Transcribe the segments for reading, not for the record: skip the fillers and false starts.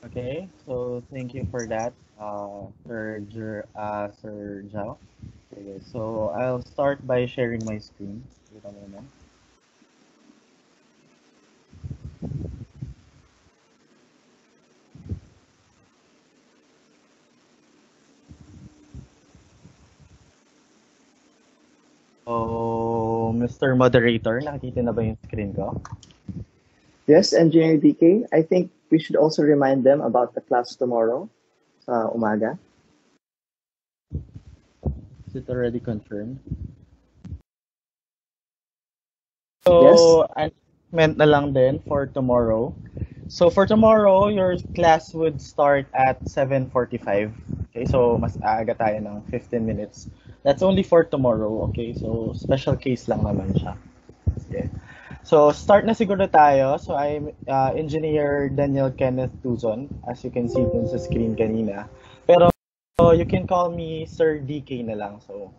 Okay, so thank you for that, Sir Zhao. Okay, so I'll start by sharing my screen. Wait a moment. So, Mr. Moderator, nakikita na ba yung screen ko? Yes, Engineer DK. I think we should also remind them about the class tomorrow sa umaga. Is it already confirmed? Yes. So, announcement na lang din for tomorrow. So, for tomorrow, your class would start at 7:45. Okay, so mas aaga tayo ng 15 minutes. That's only for tomorrow, okay? So, special case lang naman siya. Okay. So, start na siguro tayo. So, I'm Engineer Daniel Kenneth Tuzon, as you can see dun sa screen kanina. Pero, you can call me Sir DK na lang. So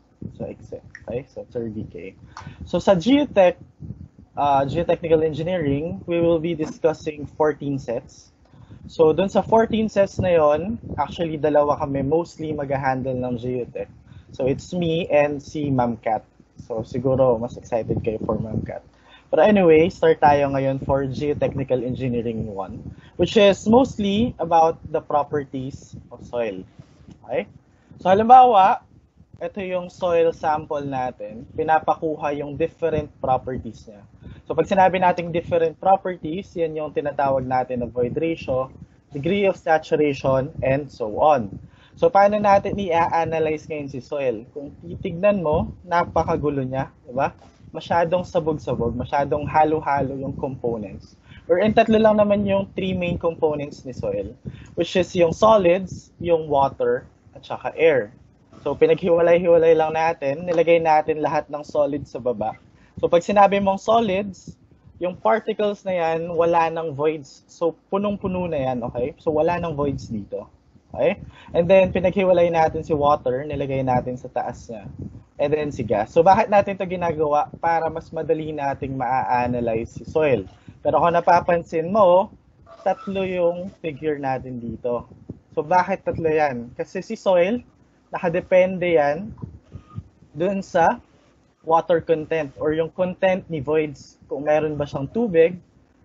exit. Okay? So, Sir DK. So, sa Geotechnical Engineering, we will be discussing 14 sets. So, dun sa 14 sets na yon, actually, dalawa kami mostly mag-handle ng geotech. So, it's me and si Ma'am Kat. So, siguro, mas excited kayo for Ma'am Kat. But anyway, start tayo ngayon for Geotechnical Engineering 1, which is mostly about the properties of soil. Okay? So, halimbawa, ito yung soil sample natin, pinapakuha yung different properties niya. So pag sinabi nating different properties, yan yung tinatawag natin na void ratio, degree of saturation, and so on. So paano natin i-analyze ngayon si soil? Kung titignan mo, napakagulo niya, di ba? Masyadong sabog-sabog, masyadong halo-halo yung components. Wherein tatlo lang naman yung three main components ni soil, which is yung solids, yung water, at saka air. So, pinaghiwalay-hiwalay lang natin, nilagay natin lahat ng solids sa baba. So, pag sinabi mong solids, yung particles na yan, wala ng voids. So, punong-puno na yan, okay? So, wala ng voids dito. Okay? And then, pinaghiwalay natin si water, nilagay natin sa taas niya. And then, si gas. So, bakit natin ito ginagawa? Para mas madali nating maa-analyze si soil. Pero kung napapansin mo, tatlo yung figure natin dito. So, bakit tatlo yan? Kasi si soil, nakadepende yan dun sa water content or yung content ni voids. Kung meron ba siyang tubig,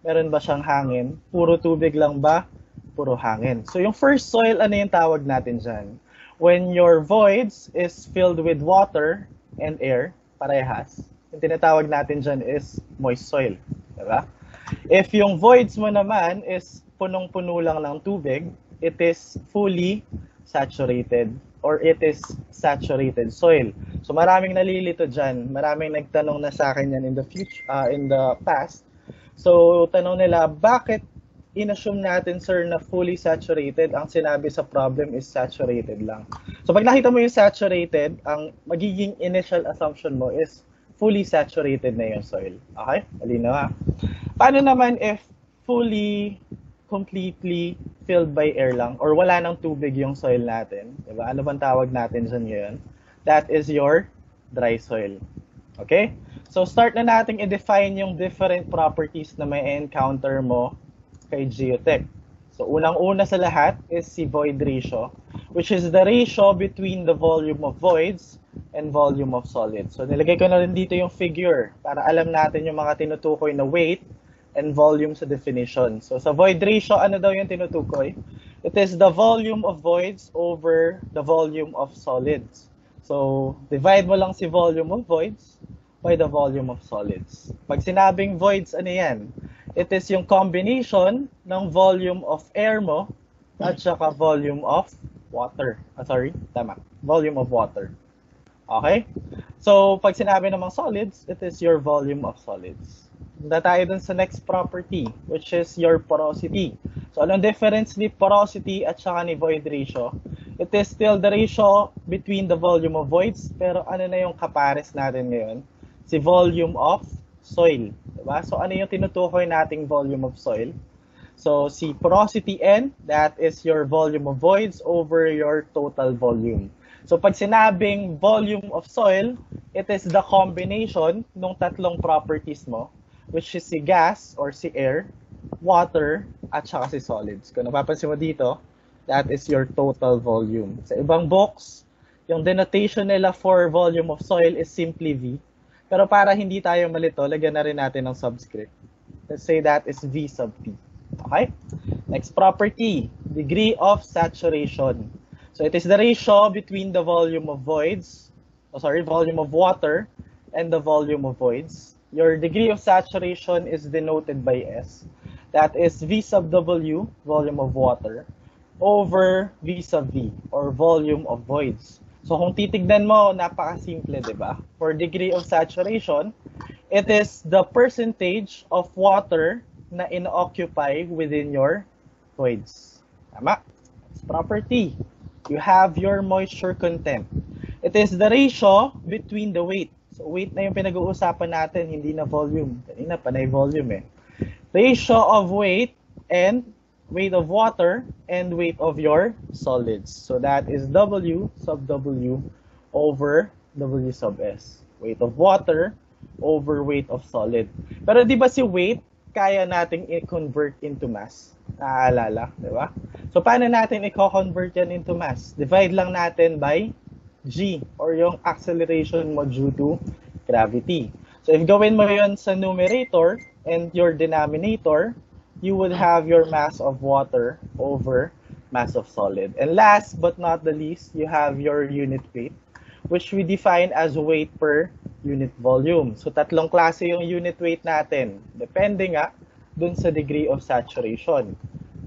meron ba siyang hangin, puro tubig lang ba, puro hangin. So yung first soil, ano yung tawag natin dyan? When your voids is filled with water and air, parehas, yung tinatawag natin dyan is moist soil. Diba? If yung voids mo naman is punong-puno lang ng tubig, it is fully saturated or it is saturated soil. So maraming nalilito dyan. Maraming nagtanong na sa akin yan in the past. So tanong nila, bakit inassume natin, sir, na fully saturated? Ang sinabi sa problem is saturated lang. So pag nakita mo yung saturated, ang magiging initial assumption mo is fully saturated na yung soil. Okay? Malinaw ha? Paano naman if fully, completely filled by air lang or wala nang tubig yung soil natin? Diba? Ano bang tawag natin dyan ngayon? That is your dry soil. Okay? So start na natin i-define yung different properties na may encounter mo kay geotech. So unang-una sa lahat is si void ratio, which is the ratio between the volume of voids and volume of solids. So nilagay ko na rin dito yung figure para alam natin yung mga tinutukoy na weight and volume sa definition. So sa void ratio, ano daw yung tinutukoy? It is the volume of voids over the volume of solids. So divide mo lang si volume of voids by the volume of solids. Pag sinabing voids, ano yan? It is yung combination ng volume of air mo at saka volume of water. Tama. Volume of water. Okay? So, pag sinabi namang solids, it is your volume of solids. Punta tayo dun sa next property, which is your porosity. So, anong difference ni porosity at saka ni void ratio? It is still the ratio between the volume of voids, pero ano na yung kapares natin ngayon? Si volume of soil. Diba? So, ano yung tinutukoy nating volume of soil? So, si porosity N, that is your volume of voids over your total volume. So, pag sinabing volume of soil, it is the combination ng tatlong properties mo, which is si gas or si air, water, at saka si solids. Kung napapansin mo dito, that is your total volume. Sa ibang books, yung denotation nila for volume of soil is simply V. Pero para hindi tayo malito, lagyan na rin natin ng subscript. Let's say that is V sub T. Okay? Next property, degree of saturation. So it is the ratio between the volume of volume of water and the volume of voids. Your degree of saturation is denoted by S. That is V sub W, volume of water, over V sub V, or volume of voids. So kung titignan mo, napakasimple, di ba? For degree of saturation, it is the percentage of water na inoccupy within your voids. Tama? It's property. You have your moisture content. It is the ratio between the weight. So weight na yung pinag-uusapan natin, hindi na volume. Kanina panay volume eh. Ratio of weight and weight of water and weight of your solids. So that is W sub W over W sub S. Weight of water over weight of solid. Pero di ba si weight, kaya nating i-convert into mass? Naaalala, di ba? So paano natin i-convert yan into mass? Divide lang natin by G, or yung acceleration mo due to gravity. So if gawin mo yun sa numerator and your denominator, you would have your mass of water over mass of solid. And last but not the least, you have your unit weight, which we define as weight per unit volume. So tatlong klase yung unit weight natin. Depende nga dun sa degree of saturation.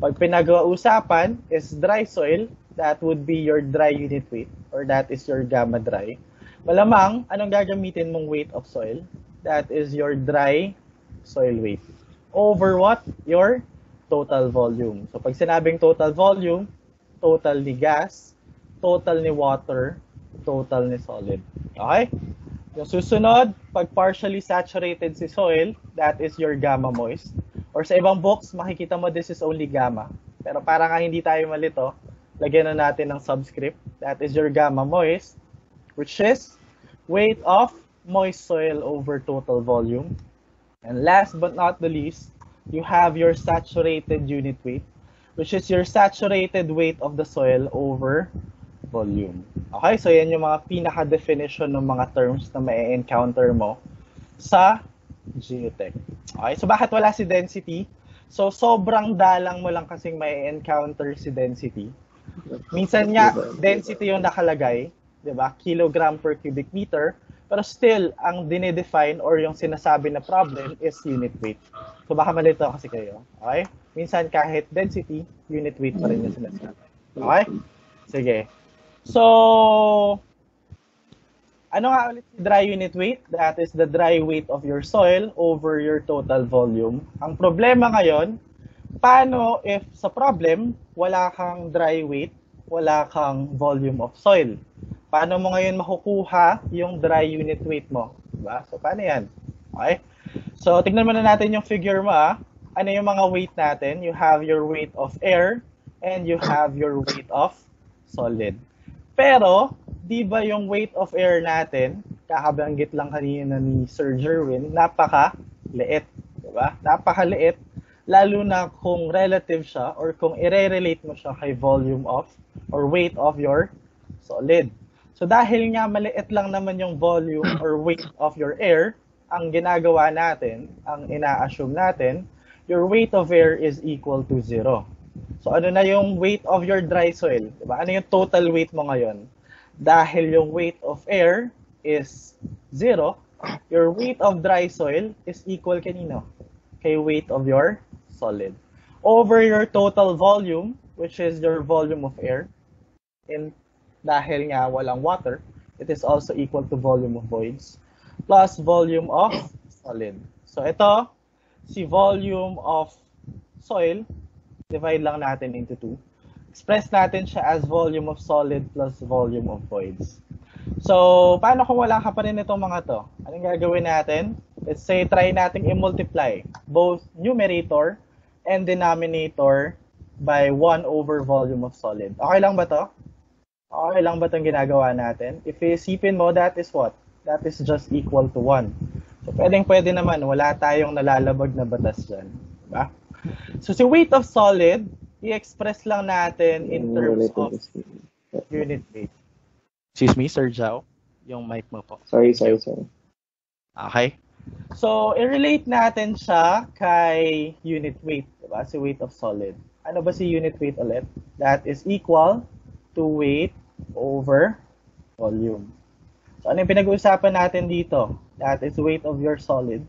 Pag pinag-uusapan is dry soil, that would be your dry unit weight, or that is your gamma dry. Malamang, anong gagamitin mong weight of soil? That is your dry soil weight. Over what? Your total volume. So pag sinabing total volume, total ni gas, total ni water, total ni solid. Okay? Yung susunod, pag partially saturated si soil, that is your gamma moist. Or sa ibang books, makikita mo this is only gamma. Pero para nga hindi tayo malito, lagyan na natin ng subscript. That is your gamma moist, which is weight of moist soil over total volume. And last but not the least, you have your saturated unit weight, which is your saturated weight of the soil over volume. Okay, so yan yung mga pinaka-definition ng mga terms na may encounter mo sa geotech. Okay, so bakit wala si density? So sobrang dalang mo lang kasing may encounter si density. Minsan nga, density yung nakalagay, di ba? Kilogram per cubic meter. Pero still, ang dinedefine or yung sinasabi na problem is unit weight. So baka malito kasi kayo. Okay? Minsan kahit density, unit weight pa rin yung sinasabi. Okay? Sige. So, ano nga ulit si dry unit weight? That is the dry weight of your soil over your total volume. Ang problema ngayon, paano if sa problem, wala kang dry weight, wala kang volume of soil? Paano mo ngayon makukuha yung dry unit weight mo? Diba? So, paano yan? Okay? So, tignan muna natin yung figure mo. Ano yung mga weight natin? You have your weight of air and you have your weight of solid. Pero, di ba yung weight of air natin, kakabanggit lang kanina ni Sir Jerwin, napaka-liit. Diba? Napaka-liit. Lalo na kung relative siya or kung i-relate mo siya kay volume of or weight of your solid. So dahil nga maliit lang naman yung volume or weight of your air, ang ginagawa natin, ang ina-assume natin, your weight of air is equal to 0. So ano na yung weight of your dry soil? Diba? Ano yung total weight mo ngayon? Dahil yung weight of air is 0, your weight of dry soil is equal kanino? Kay weight of your solid. Over your total volume, which is your volume of air, and dahil nga walang water, it is also equal to volume of voids plus volume of solid. So ito, si volume of soil, divide lang natin into 2. Express natin siya as volume of solid plus volume of voids. So, paano kung wala ka pa rin itong mga to? Anong gagawin natin? Let's say, try nating i-multiply both numerator and denominator by 1 over volume of solid. Okay lang ba to? Okay lang ba itong ginagawa natin? If isipin mo, that is what? That is just equal to 1. So, pwede naman, wala tayong nalalabag na batas dyan. Diba? So si weight of solid, i-express lang natin in terms of unit weight. Excuse me, Sir Jao. Yung mic mo po. Sorry. Okay. So, i-relate natin siya kay unit weight, diba? Si weight of solid. Ano ba si unit weight ulit? That is equal to weight over volume. So, ano yung pinag-uusapan natin dito? That is weight of your solid.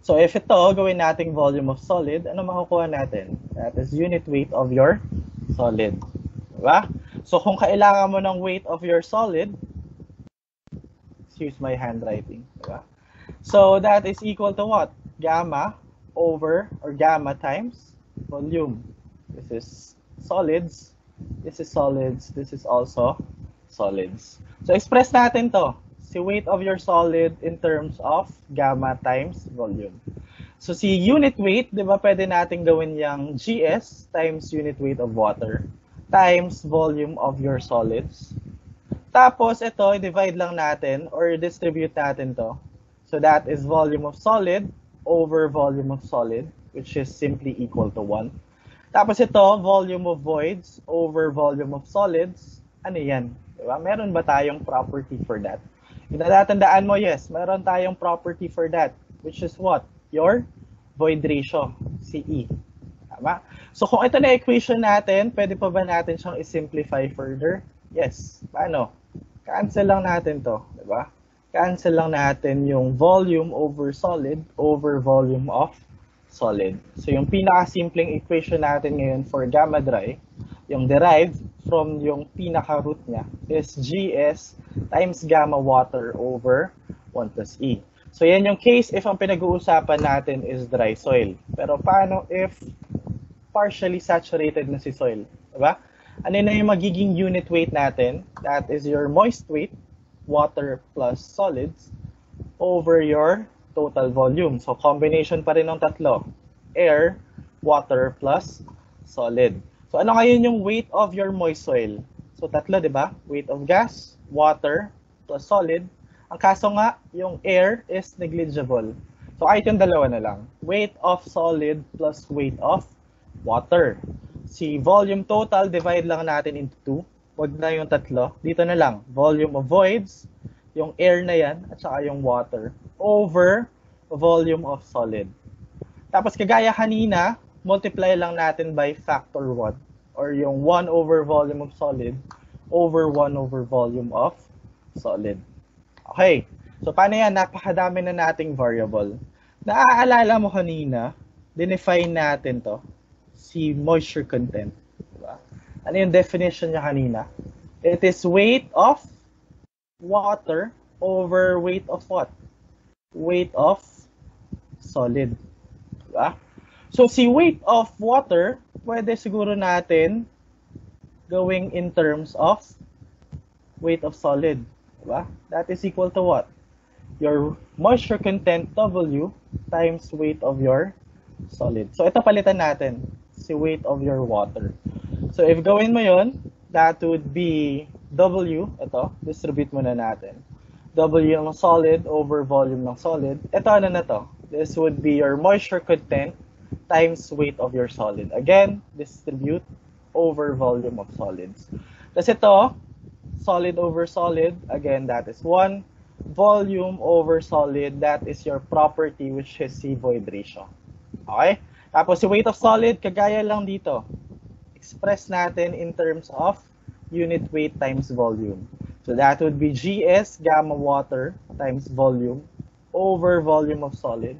So, if ito, gawin nating volume of solid, ano makukuha natin? That is unit weight of your solid. Diba? So, kung kailangan mo ng weight of your solid, excuse my handwriting, diba? So, that is equal to what? Gamma over, or gamma times volume. This is solids, this is solids, this is also solids. So, express natin to. Si weight of your solid in terms of gamma times volume. So, si unit weight, di ba pwede natin gawin yung GS times unit weight of water times volume of your solids. Tapos, ito, divide lang natin or distribute natin to. So, that is volume of solid over volume of solid, which is simply equal to 1. Tapos ito, volume of voids over volume of solids. Ano yan? Diba? Meron ba tayong property for that? Natatandaan mo, yes, meron tayong property for that, which is what? Your void ratio, CE. Tama? So kung ito na equation natin, pwede pa ba natin siyang i-simplify further? Yes. Paano? Cancel lang natin to, diba? Cancel lang natin yung volume over solid over volume of solid. So yung pinaka-simpleng equation natin ngayon for gamma dry, yung derived from yung pinaka-root niya is GS times gamma water over 1 plus E. So yan yung case if ang pinag-uusapan natin is dry soil. Pero paano if partially saturated na si soil? Diba? Ano na yung magiging unit weight natin? That is your moist weight, water plus solids, over your total volume. So, combination pa rin ng tatlo. Air, water plus solid. So, ano ngayon yung weight of your moist soil? So, tatlo, di ba? Weight of gas, water, plus solid. Ang kaso nga, yung air is negligible. So, kahit yung dalawa na lang. Weight of solid plus weight of water. Si volume total, divide lang natin into 2. Wag na yung tatlo. Dito na lang. Volume of voids, yung air na yan, at saka yung water, over volume of solid. Tapos kagaya kanina, multiply lang natin by factor 1. Or yung 1 over volume of solid over 1 over volume of solid. Okay. So paano yan? Napakadami na nating variable. Naaalala mo kanina, dinefine natin to. Si moisture content. Diba? Ano yung definition niya kanina? It is weight of water over weight of what? Weight of solid. Diba? So, si weight of water, pwede siguro natin going in terms of weight of solid. Diba? That is equal to what? Your moisture content W times weight of your solid. So, ito palitan natin. Si weight of your water. So, if gawin mo yun, that would be W, ito, distribute muna natin. W ng solid over volume ng solid. Ito, ano na to? This would be your moisture content times weight of your solid. Again, distribute over volume of solids. Tapos ito, solid over solid. Again, that is 1. Volume over solid, that is your property, which is si void ratio. Okay? Tapos si weight of solid, kagaya lang dito. Express natin in terms of unit weight times volume. So that would be GS gamma water times volume over volume of solid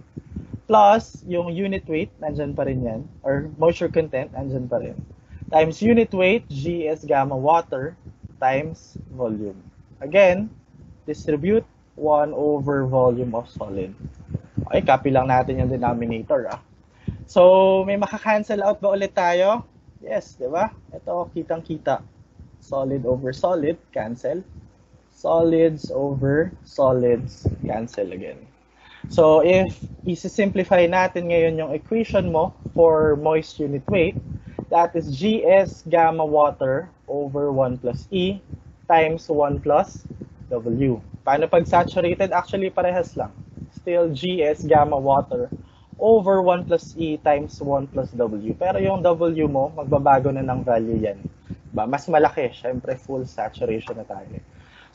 plus yung unit weight, nandyan pa rin yan, or moisture content, nandyan pa rin, times unit weight GS gamma water times volume. Again, distribute 1 over volume of solid. Okay, copy lang natin yung denominator. So, may maka-cancel out ba ulit tayo? Yes, di ba? Ito, kitang-kita. Solid over solid, cancel. Solids over solids, cancel again. So, if isi-simplify natin ngayon yung equation mo for moist unit weight, that is GS gamma water over 1 plus E times 1 plus W. Paano pag saturated? Actually, parehas lang. Still GS gamma water over 1 plus E times 1 plus W. Pero yung W mo, magbabago na ng value yan. Diba? Mas malaki, syempre full saturation na tayo.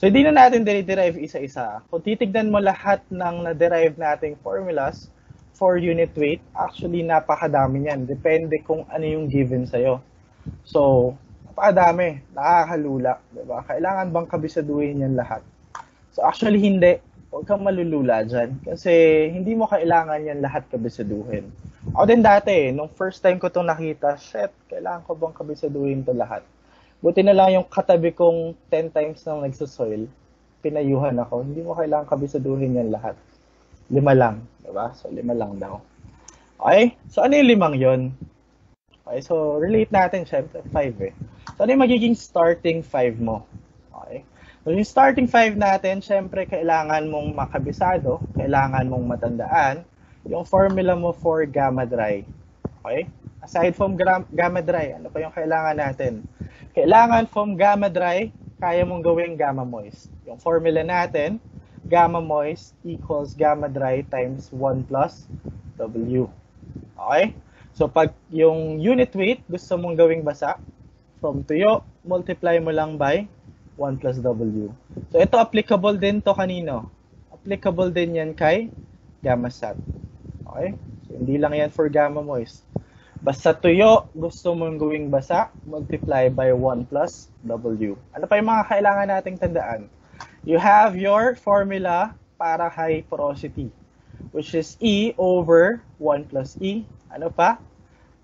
So, hindi na natin derive isa-isa. Kung titignan mo lahat ng na-derive nating formulas for unit weight, actually napakadami yan. Depende kung ano yung given sa'yo. So, napakadami. Nakakalula. Diba? Kailangan bang kabisaduhin yan lahat? So, actually hindi. Huwag kang malulula dyan. Kasi hindi mo kailangan yan lahat kabisaduhin. Ako din dati, nung first time ko itong nakita, shit, kailangan ko bang kabisaduhin to lahat? Buti na lang yung katabi kong 10 times nang nagsasoil, pinayuhan ako. Hindi mo kailangan kabisaduhin yan lahat. 5 lang, diba? So, 5 lang daw. Okay? So, ano yung 5 yon? Okay, so relate natin, syempre, 5 eh. So, ano yung magiging starting 5 mo? Okay? So, yung starting 5 natin, syempre, kailangan mong makabisado, kailangan mong matandaan yung formula mo for gamma dry. Okay? Aside from gamma dry, ano pa yung kailangan natin? Kailangan from gamma dry, kaya mong gawing gamma moist. Yung formula natin, gamma moist equals gamma dry times 1 plus W. Okay? So, pag yung unit weight gusto mong gawing basa, from tuyo, multiply mo lang by 1 plus W. So, ito applicable din to kanino? Applicable din yan kay gamma sat. Okay? So, hindi lang yan for gamma moist. Basta tuyo, gusto mong gawing basa, multiply by 1 plus W. Ano pa yung mga kailangan nating tandaan? You have your formula para high porosity, which is E over 1 plus E. Ano pa?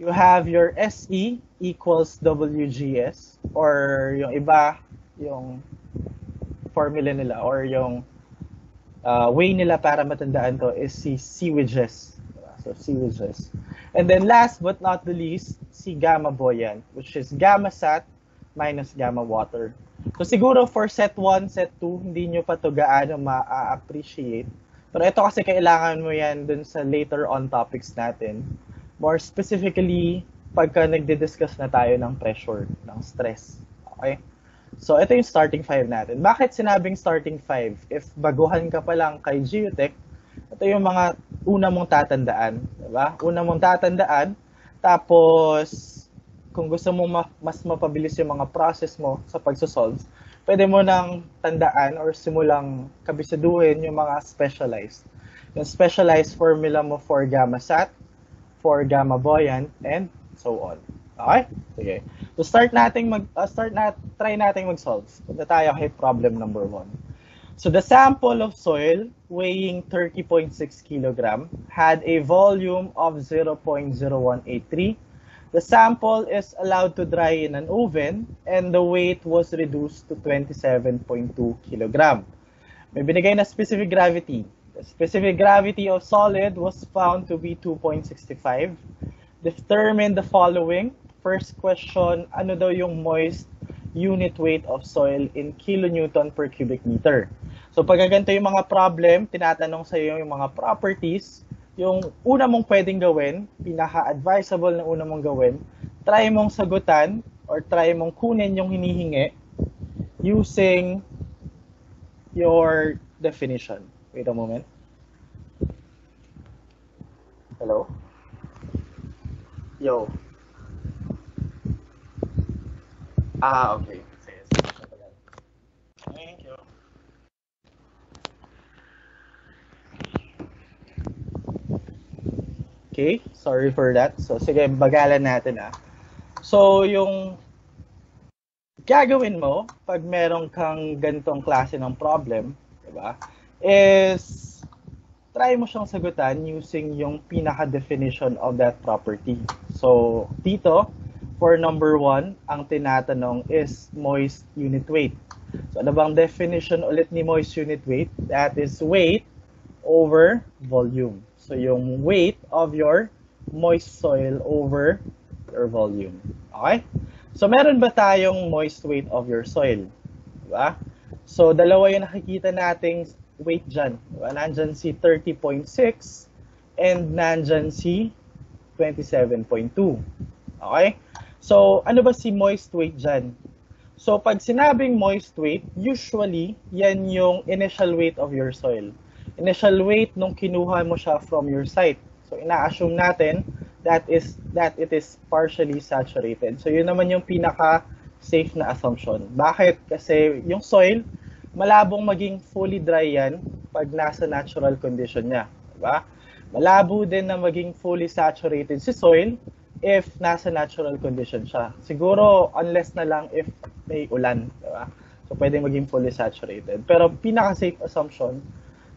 You have your SE equals WGS, or yung iba, yung formula nila, or yung way nila para matandaan to is si Seewages. So, Seewages. And then last but not the least, si gamma buoyant, which is gamma sat minus gamma water. So siguro for set 1, set 2, hindi nyo pa to gaano ma-appreciate. Pero ito kasi kailangan mo yan dun sa later on topics natin. More specifically, pagka nagdi-discuss na tayo ng pressure, ng stress. Okay? So ito yung starting 5 natin. Bakit sinabing starting 5? If baguhan ka pa lang kay Geotech, ito yung mga una mong tatandaan, diba? Una mong tatandaan, tapos kung gusto mo mas mapabilis yung mga process mo sa pagsosolve, pwede mo nang tandaan or simulang kabisaduhin yung mga specialized. Yung specialized formula mo for gamma sat, for gamma buoyant, and so on. Okay? Sige. So try nating mag-solve. Punta tayo kay problem number 1. So the sample of soil weighing 30.6 kg had a volume of 0.0183. The sample is allowed to dry in an oven and the weight was reduced to 27.2 kg. May binigay na specific gravity. The specific gravity of solid was found to be 2.65. Determine the following. First question, ano daw yung moist unit weight of soil in kilonewton per cubic meter? So pag ganito yung mga problem, tinatanong sa iyo yung mga properties, yung una mong pwedeng gawin, pinaka-advisable na una mong gawin, try mong sagutan or try mong kunin yung hinihingi using your definition. Wait a moment. Hello? Yo. Okay. Thank you. Okay, sorry for that. So, sige, bagalan natin So, yung gagawin mo pag meron kang ganitong klase ng problem, diba, is try mo siyang sagutan using yung pinaka-definition of that property. So, dito, for number 1, ang tinatanong is moist unit weight. So, ano bang definition ulit ni moist unit weight? That is weight over volume. So, yung weight of your moist soil over your volume. Okay? So, meron ba tayong moist weight of your soil? Diba? So, dalawa yung nakikita nating weight dyan. Diba? Nandyan si 30.6 and nandyan si 27.2. Okay? So, ano ba si moist weight dyan? So, pag sinabing moist weight, usually, yan yung initial weight of your soil. Initial weight nung kinuha mo siya from your site. So ina-assume natin that it is partially saturated. So yun naman yung pinaka-safe na assumption. Bakit? Kasi yung soil, malabong maging fully dry yan pag nasa natural condition niya. Diba? Malabo din na maging fully saturated si soil if nasa natural condition siya. Siguro, unless na lang if may ulan. Diba? So, pwede maging fully saturated. Pero pinaka-safe assumption,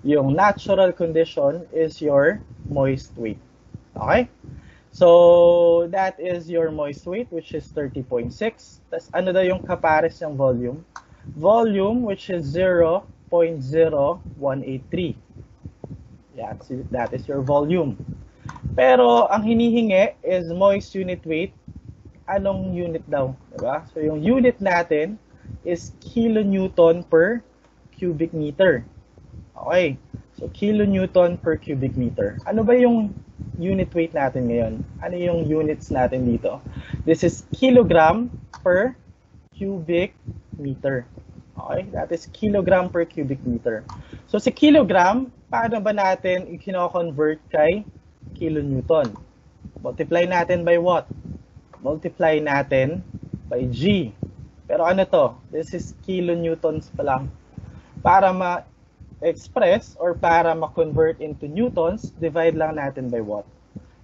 yung natural condition is your moist weight. Okay? So, that is your moist weight, which is 30.6. Tapos, ano daw yung kapares ng volume? Volume, which is 0.0183. Yeah, that is your volume. Pero, ang hinihingi is moist unit weight. Anong unit daw? Diba? So, yung unit natin is kilonewton per cubic meter. Okay. So, kilonewton per cubic meter. Ano ba yung unit weight natin ngayon? Ano yung units natin dito? This is kilogram per cubic meter. Okay? That is kilogram per cubic meter. So, sa kilogram, paano ba natin i-convert kay kilonewton? Multiply natin by what? Multiply natin by G. Pero ano to? This is kilonewtons pa lang. Para ma-express or para ma-convert into newtons, divide lang natin by what?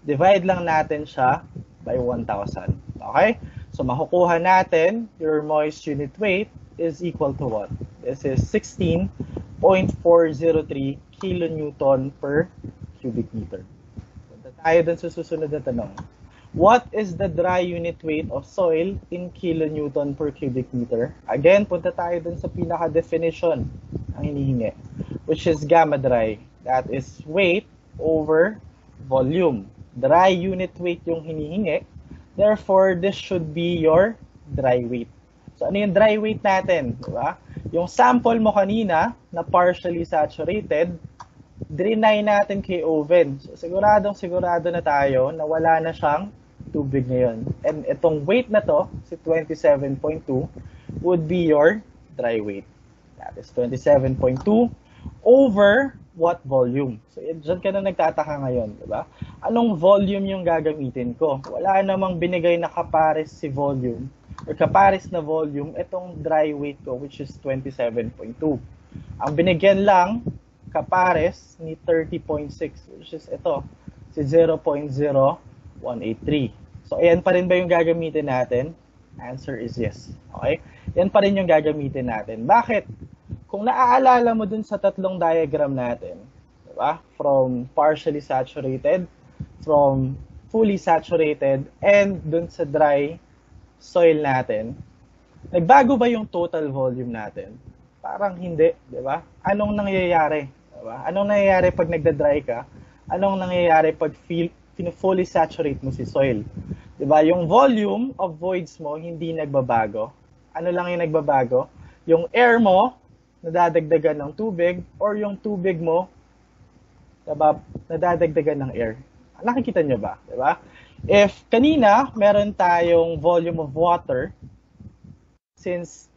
Divide lang natin siya by 1,000. Okay? So, makukuha natin your moist unit weight is equal to what? This is 16.403 kilonewton per cubic meter. Punta tayo dun sa susunod na tanong. What is the dry unit weight of soil in kilonewton per cubic meter? Again, punta tayo dun sa pinaka-definition ang hinihingi, which is gamma dry. That is weight over volume. Dry unit weight yung hinihingi. Therefore, this should be your dry weight. So, ano yung dry weight natin? Diba? Yung sample mo kanina na partially saturated, drenay natin kay oven. So, sigurado na tayo na wala na siyang tubig ngayon. And itong weight na to, si 27.2, would be your dry weight. That is 27.2 over what volume? So, dyan ka na nagtataka ngayon, di ba? Anong volume yung gagamitin ko? Wala namang binigay na kapares si volume or kapares na volume itong dry weight ko, which is 27.2. Ang binigyan lang kapares ni 30.6, which is ito, si 0.0183. So, ayan pa rin ba yung gagamitin natin? Answer is yes. Okay? Yan pa rin yung gagamitin natin. Bakit? Kung naaalala mo dun sa tatlong diagram natin, diba? From partially saturated, from fully saturated, and dun sa dry soil natin, nagbago ba yung total volume natin? Parang hindi, di ba? Anong nangyayari? Diba? Anong nangyayari pag nagda-dry ka? Anong nangyayari pag fully saturate mo si soil? Di ba? Yung volume of voids mo hindi nagbabago. Ano lang yung nagbabago? Yung air mo nadadagdagan ng tubig or yung tubig mo diba, nadadagdagan ng air. Nakikita nyo ba? Di ba? If kanina meron tayong volume of water, since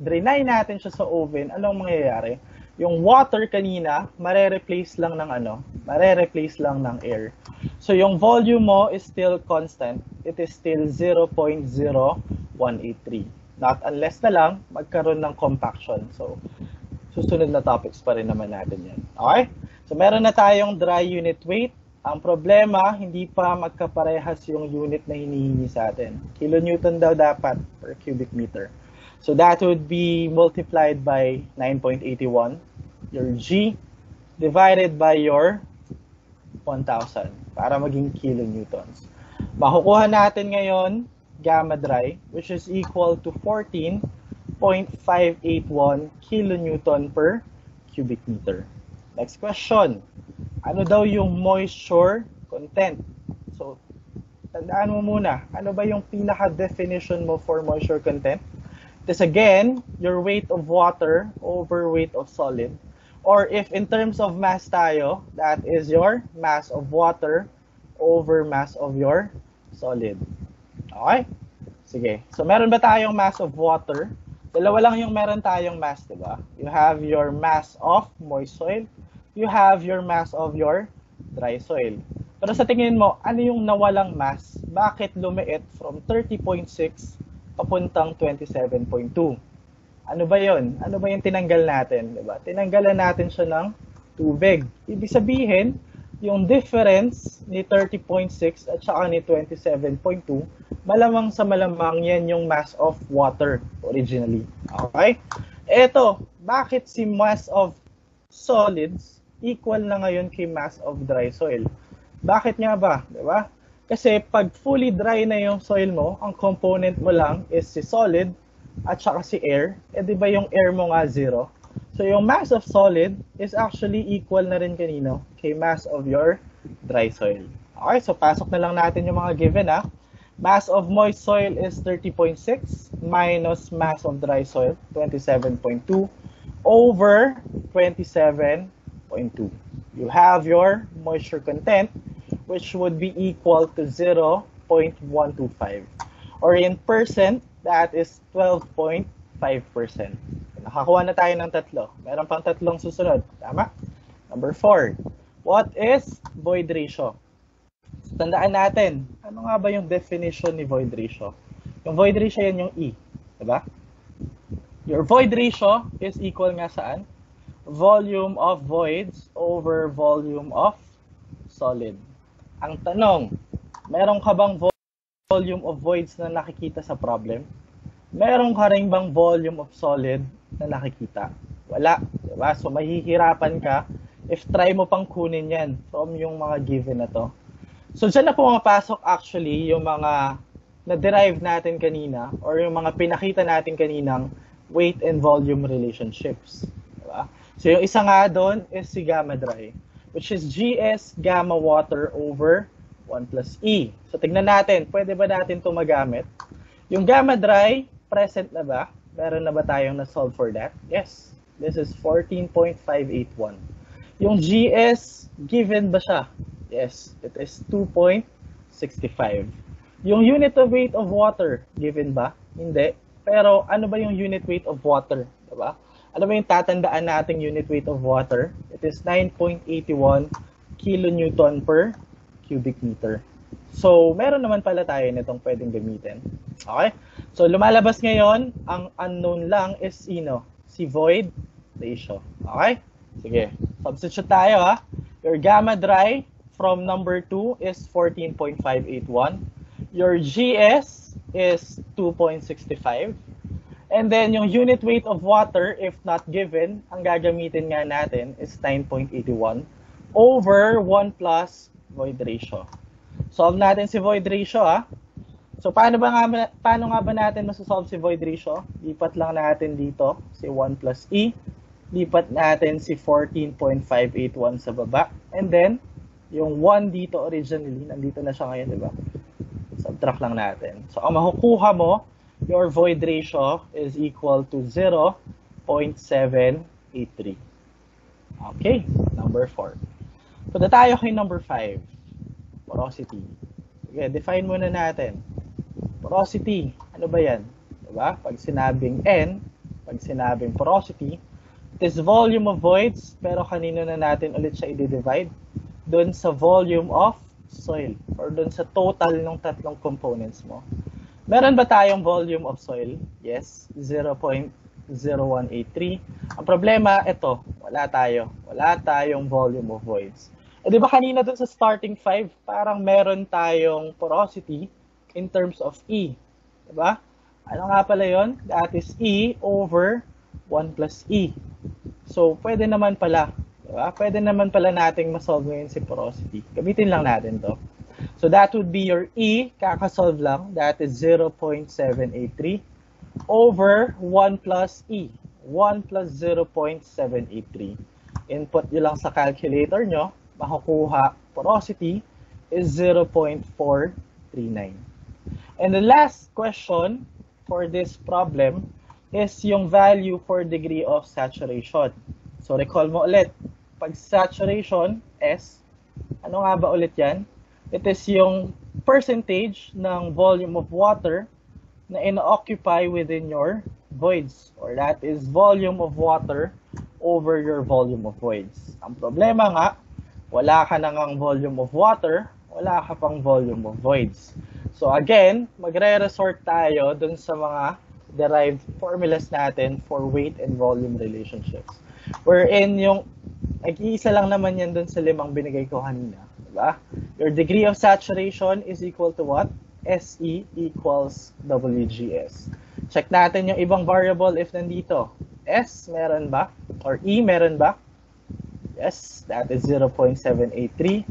drenay natin siya sa oven, anong mangyayari? Yung water kanina, mare-replace lang ng mare-replace lang ng air. So yung volume mo is still constant. It is still 0.0183. Not unless na lang magkaroon ng compaction. So susunod na topics pa rin naman natin yan. Okay? So meron na tayong dry unit weight. Ang problema, hindi pa magkaparehas yung unit na hinihingi sa atin. Kilonewton daw dapat per cubic meter. So that would be multiplied by 9.81, your G, divided by your 1,000 para maging kilonewtons. Makukuha natin ngayon gamma dry, which is equal to 14.581 kilonewton per cubic meter. Next question. Ano daw yung moisture content? So, tandaan mo muna, ano ba yung pinaka-definition mo for moisture content? This again, your weight of water over weight of solid. Or if in terms of mass tayo, that is your mass of water over mass of your solid. Okay? Sige. So, meron ba tayong mass of water? Dalawa lang yung meron tayong mass, diba? You have your mass of moist soil. You have your mass of your dry soil. Pero sa tingin mo, ano yung nawalang mass? Bakit lumiit from 30.6 papuntang 27.2? Ano ba yon? Ano ba yung tinanggal natin? Diba? Tinanggalan natin siya ng tubig. Ibig sabihin, yung difference ni 30.6 at saka ni 27.2, malamang sa malamang yan yung mass of water originally. Okay? Eto, bakit si mass of solids equal na ngayon kay mass of dry soil? Bakit nga ba? Diba? Kasi pag fully dry na yung soil mo, ang component mo lang is si solid at saka si air. Eh di ba yung air mo nga zero? So yung mass of solid is actually equal na rin kanino? Kay mass of your dry soil. Okay, so pasok na lang natin yung mga given ha. Mass of moist soil is 30.6 minus mass of dry soil, 27.2 over 27.2. You have your moisture content, which would be equal to 0.125. Or in percent, that is 12.5%. Nakakuha na tayo ng tatlo. Meron pang tatlong susunod. Tama? Number 4. What is void ratio? So, tandaan natin, ano nga ba yung definition ni void ratio? Yung void ratio yan yung E. Diba? Your void ratio is equal nga saan? Volume of voids over volume of solid. Ang tanong, meron ka bang volume of voids na nakikita sa problem? Meron ka rin bang volume of solid na nakikita? Wala. Diba? So, mahihirapan ka if try mo pang kunin yan from yung mga given na to. So, dyan na pumapasok actually yung mga na-derive natin kanina or yung mga pinakita natin kaninang weight and volume relationships. Diba? So, yung isa nga doon is si gamma dry, which is GS gamma water over 1 plus E. So, tignan natin, pwede ba natin ito magamit? Yung gamma dry, present na ba? Meron na ba tayong na-solve for that? Yes. This is 14.581. Yung GS, given ba siya? Yes. It is 2.65. Yung unit of weight of water, given ba? Hindi. Pero ano ba yung unit weight of water? Diba? Ano ba yung tatandaan nating unit weight of water? It is 9.81 kilonewton per cubic meter. So, meron naman pala tayo nitong pwedeng gamitin. Okay? So, lumalabas ngayon, ang unknown lang is sino? Si void ratio. Okay? Sige. Substitute tayo ha. Your gamma dry from number 2 is 14.581. Your GS is 2.65. And then, yung unit weight of water, if not given, ang gagamitin nga natin is 9.81 over 1 plus void ratio. Solve natin si void ratio, ha? So, paano nga ba natin masasolve si void ratio? Lipat lang natin dito si 1 plus E. Lipat natin si 14.581 sa baba. And then, yung 1 dito originally, nandito na siya ngayon, di ba? Subtract lang natin. So, ang makukuha mo, your void ratio is equal to 0.783. Okay, number 4. Punta tayo kay number 5. Porosity. Okay, define muna natin. Porosity, ano ba yan? Diba? Pag sinabing N, pag sinabing porosity, it is volume of voids, pero kanino na natin ulit siya i-divide? Doon sa volume of soil, or doon sa total ng tatlong components mo. Meron ba tayong volume of soil? Yes, 0.0183. Ang problema, ito, wala tayo. Wala tayong volume of voids. E di ba kanina dun sa starting 5, parang meron tayong porosity in terms of E. Diba? Ano nga pala yon? That is E over 1 plus E. So, pwede naman pala. Diba? Pwede naman pala nating masolve ngayon si porosity. Gamitin lang natin to. So, that would be your E, kakasolve lang. That is 0.783 over 1 plus E. 1 plus 0.783. Input nyo lang sa calculator nyo, makukuha porosity is 0.439. And the last question for this problem is yung value for degree of saturation. So, recall mo ulit. Pag saturation, S, ano nga ba ulit yan? It is yung percentage ng volume of water na ino-occupy within your voids. Or that is volume of water over your volume of voids. Ang problema nga, wala ka na ngang volume of water, wala ka pang volume of voids. So again, magre-resort tayo dun sa mga derived formulas natin for weight and volume relationships. Wherein yung, nag-iisa lang naman yan dun sa 5 binigay ko kanina. Diba? Your degree of saturation is equal to what? SE equals WGS. Check natin yung ibang variable if nandito. S, meron ba? Or E, meron ba? Yes, that is 0.783.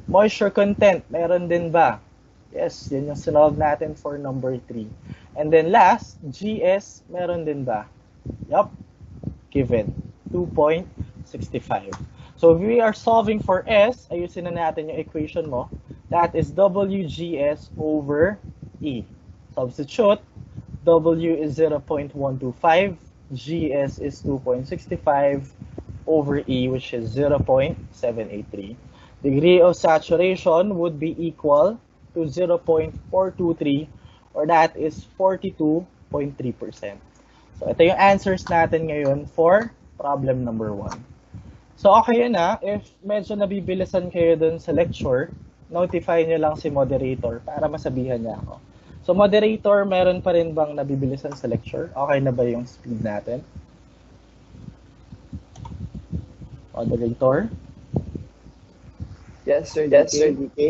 Moisture content, meron din ba? Yes, yun yung sinolve natin for number 3. And then last, GS, meron din ba? Yup, given, 2.65. So if we are solving for S, ayusin na natin yung equation mo. That is WGS over E. Substitute, W is 0.125, GS is 2.65 over E, which is 0.783. Degree of saturation would be equal to 0.423, or that is 42.3%. So ito yung answers natin ngayon for problem number 1. So okay yun na, if medyo nabibilisan kayo dun sa lecture, notify nyo lang si moderator para masabihan niya ako. So moderator, meron pa rin bang nabibilisan sa lecture? Okay na ba yung speed natin? Moderator? Yes, Sir DK. Yes, Sir DK.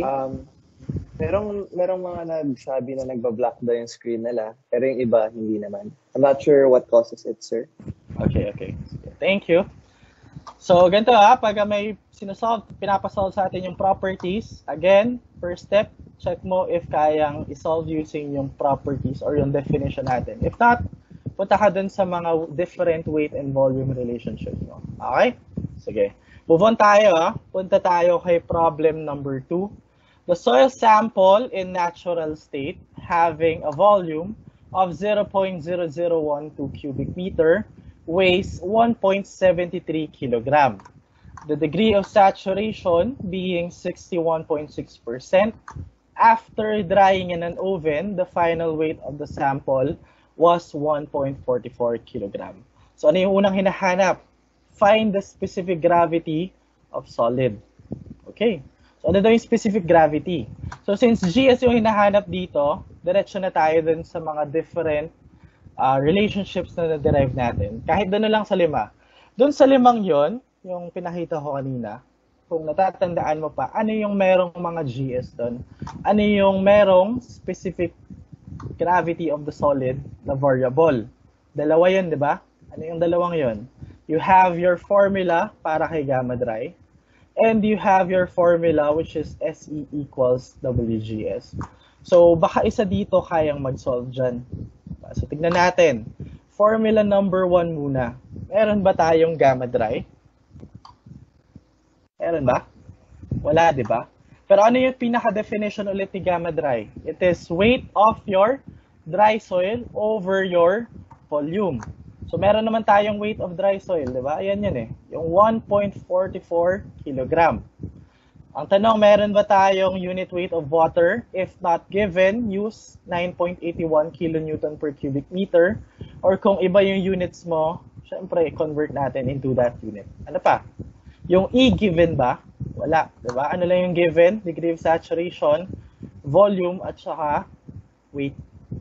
Merong mga nagsabi na nagbablock daw yung screen nila, pero yung iba hindi naman. I'm not sure what causes it, sir. Okay. Thank you. So, ganito pag may pinapasolve sa atin yung properties, again, first step, check mo if kayang isolve using yung properties or yung definition natin. If not, punta ka dun sa mga different weight and volume relationships mo. Okay? Sige. Move on tayo. Punta tayo kay problem number 2. The soil sample in natural state having a volume of 0.0012 cubic meter weighs 1.73 kilogram. The degree of saturation being 61.6%. After drying in an oven, the final weight of the sample was 1.44 kilogram. So ano yung unang hinahanap? Find the specific gravity of solid. Okay. So ano daw yung specific gravity? So since GS yung hinahanap dito, diretso na tayo dun sa mga different relationships na na-derive natin. Kahit doon na lang sa 5. Doon sa 5 yon, yung pinakita ko kanina, kung natatandaan mo pa, ano yung merong mga GS doon? Ano yung merong specific gravity of the solid na variable? Dalawa yun, di ba? Ano yung dalawang yon? You have your formula para kay gamma dry, and you have your formula which is SE equals WGS. So baka isa dito kayang mag-solve dyan. So tignan natin. Formula number 1 muna. Meron ba tayong gamma dry? Meron ba? Wala, di ba? Pero ano yung pinaka-definition ulit ni gamma dry? It is weight of your dry soil over your volume. So meron naman tayong weight of dry soil, di ba? Ayan yun eh. Yung 1.44 kilogram. Ang tanong, meron ba tayong unit weight of water? If not given, use 9.81 kilonewton per cubic meter. Or kung iba yung units mo, syempre, convert natin into that unit. Ano pa? Yung E given ba? Wala. Diba? Ano lang yung given? Degree of saturation, volume, at saka weight.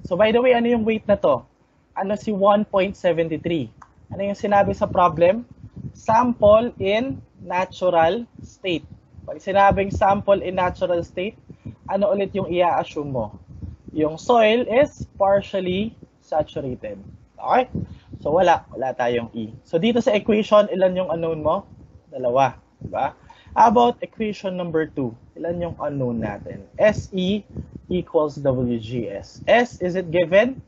So by the way, ano yung weight na to? Ano si 1.73? Ano yung sinabi sa problem? Sample in natural state. Pag sinabing sample in natural state, ano ulit yung i-assume mo? Yung soil is partially saturated. Okay? So wala tayong E. So dito sa equation, ilan yung unknown mo? 2. Diba? How about equation number 2? Ilan yung unknown natin? SE equals WGS. S, is it given?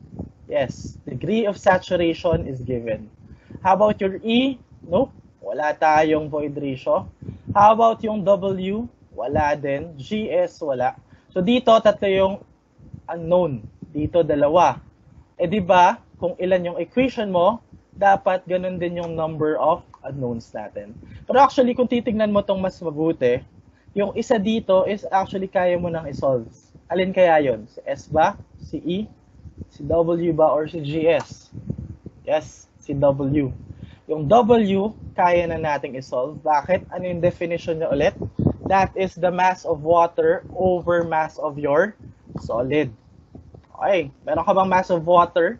Yes. Degree of saturation is given. How about your E? Nope. Wala tayong void ratio. How about yung W? Wala din. GS, wala. So dito, 3 yung unknown. Dito, 2. Eh di ba, kung ilan yung equation mo, dapat ganun din yung number of unknowns natin. Pero actually, kung titignan mo tong mas mabuti, yung isa dito is actually kaya mo nang isolve. Alin kaya yon? Si S ba? Si E? Si W ba? Or si GS? Yes, si W. Yung W, kaya na nating isolve. Bakit? Ano yung definition niya ulit? That is the mass of water over mass of your solid. Okay, meron ka bang mass of water?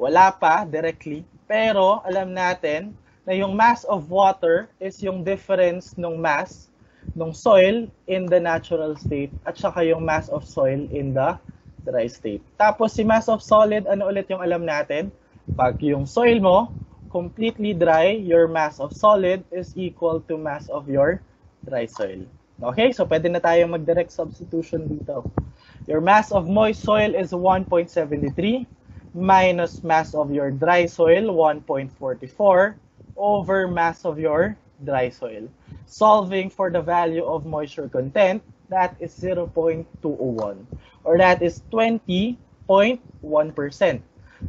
Wala pa directly, pero alam natin na yung mass of water is yung difference ng mass ng soil in the natural state at saka yung mass of soil in the dry state. Tapos si mass of solid, ano ulit yung alam natin? Pag yung soil mo completely dry, your mass of solid is equal to mass of your dry soil. Okay, so pwede na tayo mag-direct substitution dito. Your mass of moist soil is 1.73 minus mass of your dry soil, 1.44, over mass of your dry soil. Solving for the value of moisture content, that is 0.201, or that is 20.1%.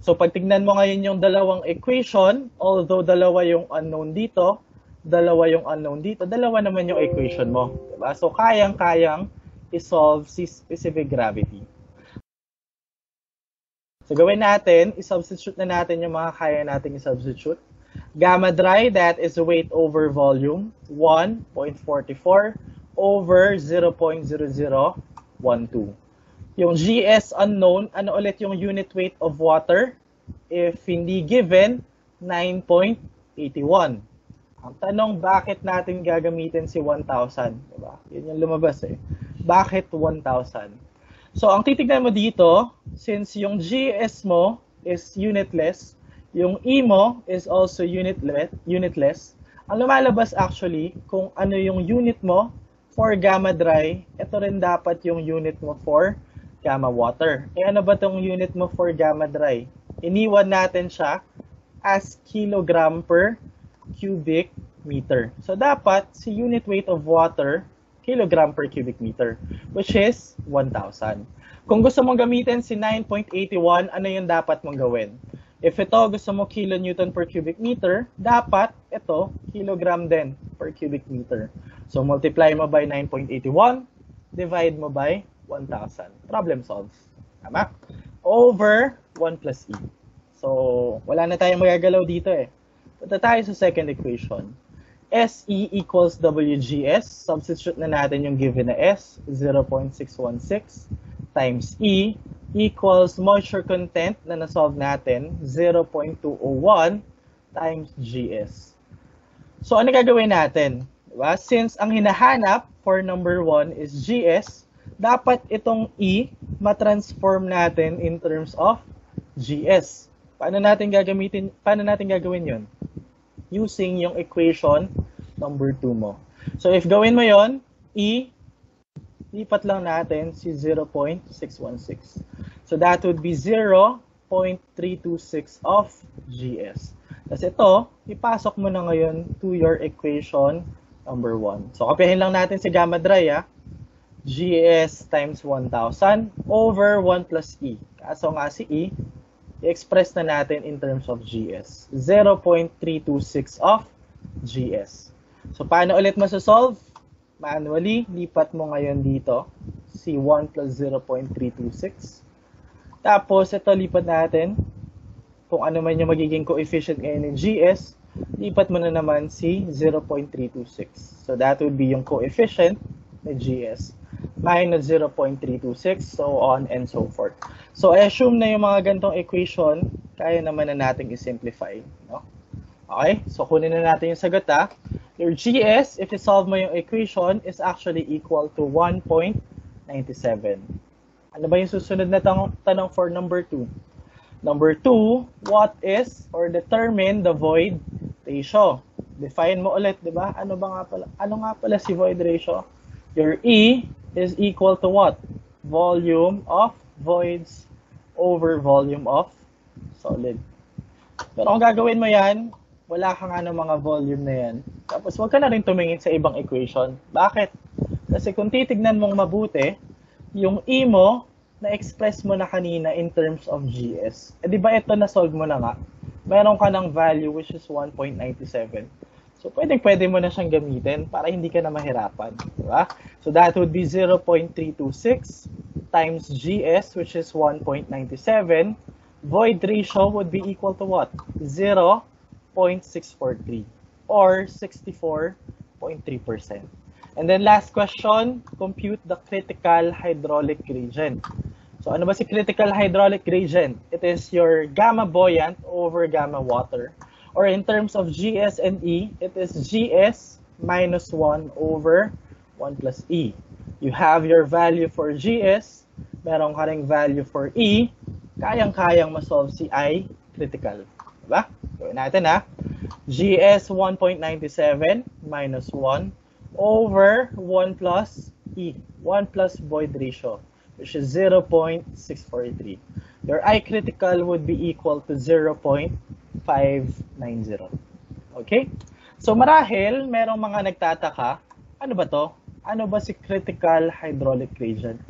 So pag tignan mo ngayon yung dalawang equation, although dalawa yung unknown dito, dalawa naman yung equation mo. Diba? So kayang-kayang i-solve si specific gravity. So gawin natin, i-substitute na natin yung mga kaya natin i-substitute. Gamma dry, that is weight over volume, 1.44 over 0.0012. Yung GS unknown, ano ulit yung unit weight of water? If hindi given, 9.81. Ang tanong, bakit natin gagamitin si 1,000? Diba? Yun yung lumabas eh. Bakit 1,000? So, ang titignan mo dito, since yung GS mo is unitless, yung E mo is also unitless, ang lumalabas actually kung ano yung unit mo for gamma dry, ito rin dapat yung unit mo for gamma water. E ano ba tong unit mo for gamma dry? Iniwan natin siya as kilogram per cubic meter. So, dapat si unit weight of water, kilogram per cubic meter, which is 1,000. Kung gusto mong gamitin si 9.81, ano yung dapat mong gawin? If ito gusto mo kilonewton per cubic meter, dapat ito kilogram din per cubic meter. So multiply mo by 9.81, divide mo by 1,000. Problem solved. Tama? Over 1 plus E. So wala na tayong magagalaw dito eh. Punta tayo sa second equation. SE equals WGS. Substitute na natin yung given na S, 0.616 times E equals moisture content na nasolve natin, 0.201 times GS. So ano gagawin natin? Diba? Since ang hinahanap for number 1 is GS, dapat itong E matransform natin in terms of GS. Paano natin gagawin yun? Using yung equation number 2 mo. So if gawin mo yon, E, lipat lang natin si 0.616. So that would be 0.326 of GS. Tapos ito, ipasok mo na ngayon to your equation number 1. So kopyahin lang natin si gamma dry, GS times 1,000 over 1 plus E. Kaso nga si E, i-express na natin in terms of GS. 0.326 of GS. So, paano ulit masosolve? Manually, lipat mo ngayon dito si 1 plus 0.326. Tapos, ito lipat natin kung ano man yung magiging coefficient ngayon ng GS. Lipat mo na naman si 0.326. So, that would be yung coefficient ng GS. Minus 0.326, so on and so forth. So, I assume na yung mga ganitong equation, kaya naman na natin i-simplify. No? Okay? So, kunin na natin yung sagot, Your GS, if i-solve mo yung equation, is actually equal to 1.97. Ano ba yung susunod na tanong for number 2? Number 2, what is or determine the void ratio? Define mo ulit, di ba? Ano nga pala si void ratio? Your E is equal to what? Volume of voids over volume of solid. Pero kung gagawin mo yan, wala kang mga volume na yan. Tapos huwag ka na rin tumingin sa ibang equation. Bakit? Kasi kung titignan mong mabuti, yung E mo, na-express mo na kanina in terms of GS. Eh di ba ito na-solve mo na nga? Meron ka ng value which is 1.97. So, pwede mo na siyang gamitin para hindi ka na mahirapan. Diba? So, that would be 0.326 times GS, which is 1.97. Void ratio would be equal to what? 0.643 or 64.3%. And then last question, compute the critical hydraulic gradient. So ano ba si critical hydraulic gradient? It is your gamma buoyant over gamma water. Or in terms of GS and E, it is GS minus 1 over 1 plus E. You have your value for GS, meron ka ring value for E, kayang-kayang masolve si I critical. Diba? Gawin natin ha. GS 1.97 minus 1 over 1 plus E, 1 plus Boyd ratio, which is 0.643. Your I critical would be equal to 0.590. Okay? So marahil, merong mga nagtataka, ano ba to? Ano ba si critical hydraulic gradient?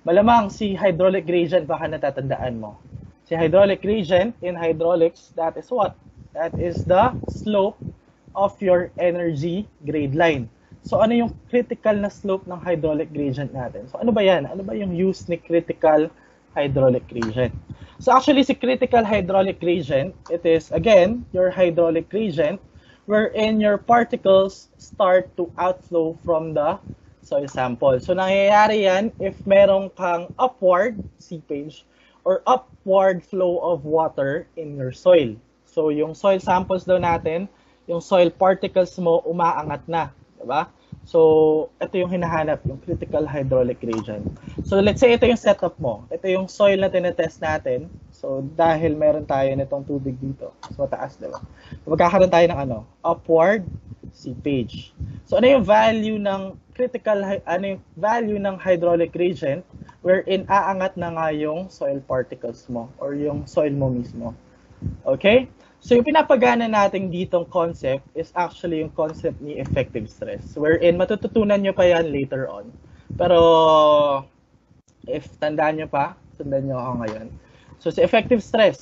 Malamang si hydraulic gradient baka natatandaan mo. Si hydraulic gradient in hydraulics, that is what? That is the slope of your energy grade line. So ano yung critical na slope ng hydraulic gradient natin? So ano ba yan? Ano ba yung use ni critical hydraulic gradient? So actually si critical hydraulic gradient, it is again your hydraulic gradient wherein your particles start to outflow from the soil sample. So nangyayari yan if merong kang upward seepage or upward flow of water in your soil. So yung soil samples daw natin, yung soil particles mo umaangat na, diba? So ito yung hinahanap, yung critical hydraulic gradient. So let's say ito yung setup mo. Ito yung soil na tinetest natin. So dahil meron tayo nitong tubig dito, so mataas, diba? So, magkakaroon tayo ng ano, upward seepage. So ano yung value ng critical, ano yung value ng hydraulic gradient wherein aangat na nga yung soil particles mo or yung soil mo mismo. Okay? So yung pinapagana natin ditong concept is actually yung concept ni effective stress, wherein matututunan nyo pa yan later on. Pero if tandaan nyo pa, sundan nyo ako ngayon. So si effective stress,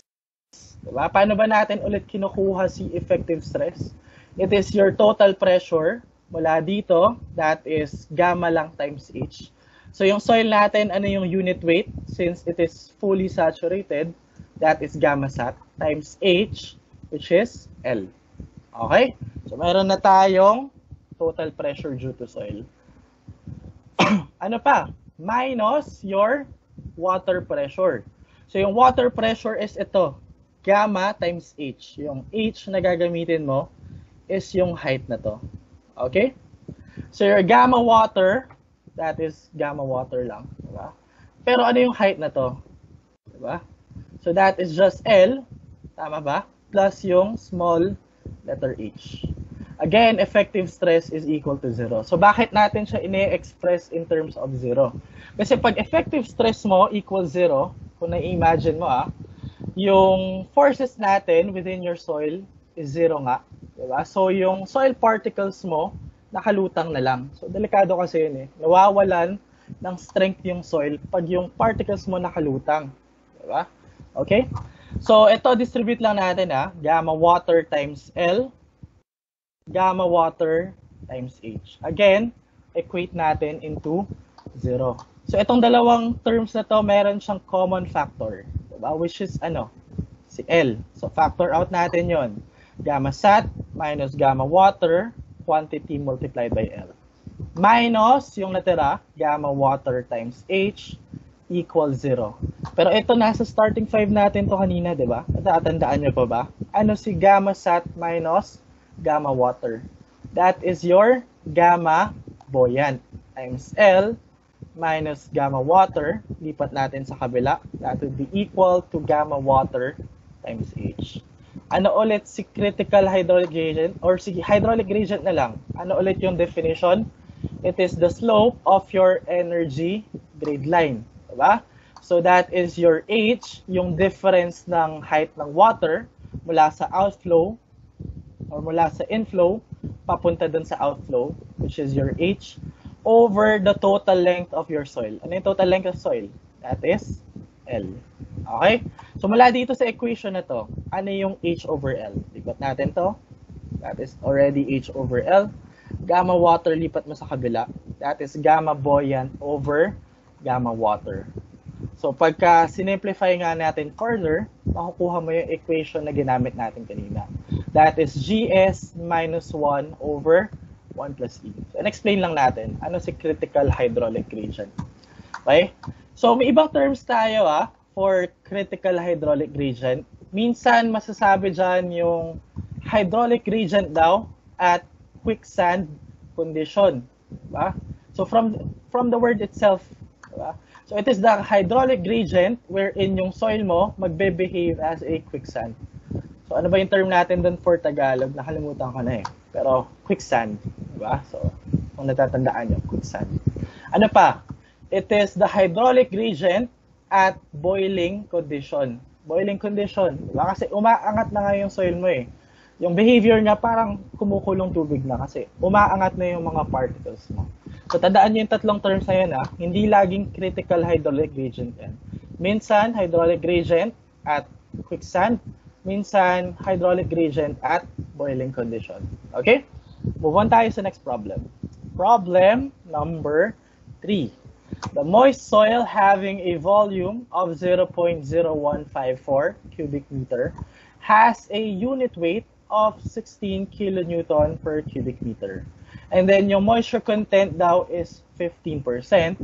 diba? Paano ba natin ulit kinukuha si effective stress? It is your total pressure mula dito, that is gamma lang times H. So yung soil natin, ano yung unit weight? Since it is fully saturated, that is gamma sat times H, which is L. Okay? So meron na tayong total pressure due to soil. Ano pa? Minus your water pressure. So yung water pressure is ito, gamma times H. Yung H na gagamitin mo is yung height na to. Okay? So your gamma water, that is gamma water lang. Diba? Pero ano yung height na to? Diba? So that is just L, tama ba? Plus yung small letter h. Again, effective stress is equal to 0. So bakit natin siya ine-express in terms of 0? Kasi pag effective stress mo equals 0, kung na-imagine mo yung forces natin within your soil is 0 nga. Diba? So yung soil particles mo, nakalutang na lang. So delikado kasi yun Nawawalan ng strength yung soil pag yung particles mo nakalutang. Diba? Okay? So ito, distribute lang natin gamma water times L, gamma water times H. Again, equate natin into 0. So itong dalawang terms na to, meron siyang common factor, diba? Which is ano? Si L. So factor out natin yon. Gamma sat minus gamma water, quantity multiplied by L. Minus yung natira, gamma water times H, equals 0. Pero ito, nasa starting 5 natin to kanina, di ba? Natatandaan nyo pa ba? Ano si gamma sat minus gamma water? That is your gamma buoyant times L minus gamma water. Lipat natin sa kabila. That would be equal to gamma water times H. Ano ulit si critical hydraulic gradient? Or si hydraulic gradient na lang. Ano ulit yung definition? It is the slope of your energy grade line. Diba? So that is your H, yung difference ng height ng water mula sa outflow or mula sa inflow papunta dun sa outflow, which is your H, over the total length of your soil. Ano yung total length of soil? That is L. Okay? So mula dito sa equation na to, ano yung H over L? Lipat natin to. That is already H over L. Gamma water, lipat mo sa kabila. That is gamma buoyant over gamma water. So pagka simplify nga natin further, makukuha mo yung equation na ginamit natin kanina. That is GS minus 1 over 1 plus E. So, and-explain lang natin, ano si critical hydraulic gradient. Okay? So, may ibang terms tayo for critical hydraulic gradient. Minsan, masasabi dyan yung hydraulic gradient daw at quicksand condition. Diba? So, from the word itself, diba? So, it is the hydraulic gradient wherein yung soil mo magbe-behave as a quicksand. So, ano ba yung term natin dun for Tagalog? Nakalimutan ko na eh. Pero, quicksand. Diba? So, kung natatandaan nyo, quicksand. Ano pa? It is the hydraulic gradient at boiling condition. Boiling condition. Diba? Kasi umaangat na nga yung soil mo eh. Yung behavior niya parang kumukulong tubig na kasi umaangat na yung mga particles mo. So, tandaan nyo yung tatlong terms na yun Hindi laging critical hydraulic gradient yan. Minsan, hydraulic gradient at quicksand. Minsan, hydraulic gradient at boiling condition. Okay? Move on tayo sa next problem. Problem number 3. The moist soil having a volume of 0.0154 cubic meter has a unit weight of 16 kilonewton per cubic meter. And then yung moisture content daw is 15%.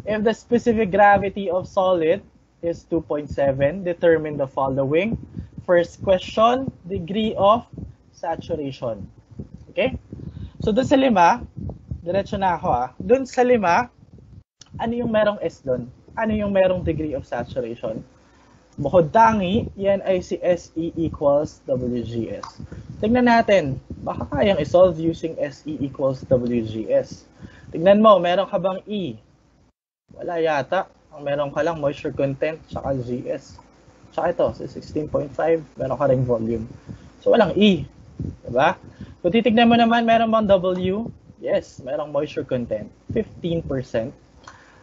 If the specific gravity of solid is 2.7, determine the following. First question, degree of saturation. Okay? So, dun sa 5, diretso na ako Dun sa 5, ano yung merong S dun? Ano yung merong degree of saturation? Bukod tangi, yan ay si SE equals WGS. Tingnan natin, baka kayang isolve using SE equals WGS. Tingnan mo, meron ka bang E? Wala yata. Ang meron ka lang moisture content, tsaka GS. Tsaka ito, si 16.5, meron ka ring volume. So, walang E. Diba? Kung titignan mo naman, meron bang W? Yes, merong moisture content, 15%.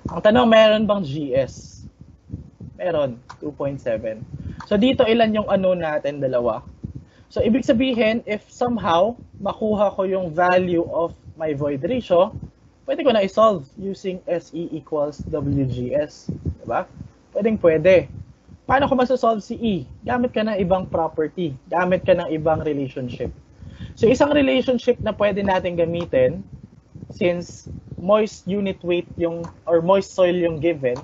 Ang tanong, meron bang GS? Meron, 2.7. So, dito ilan yung ano natin, dalawa. So, ibig sabihin, if somehow makuha ko yung value of my void ratio, pwede ko na isolve using SE equals WGS. Diba? Pwede. Paano ko masasolve si E? Gamit ka ng ibang property. Gamit ka ng ibang relationship. So, isang relationship na pwede natin gamitin, since moist unit weight yung, or moist soil yung given,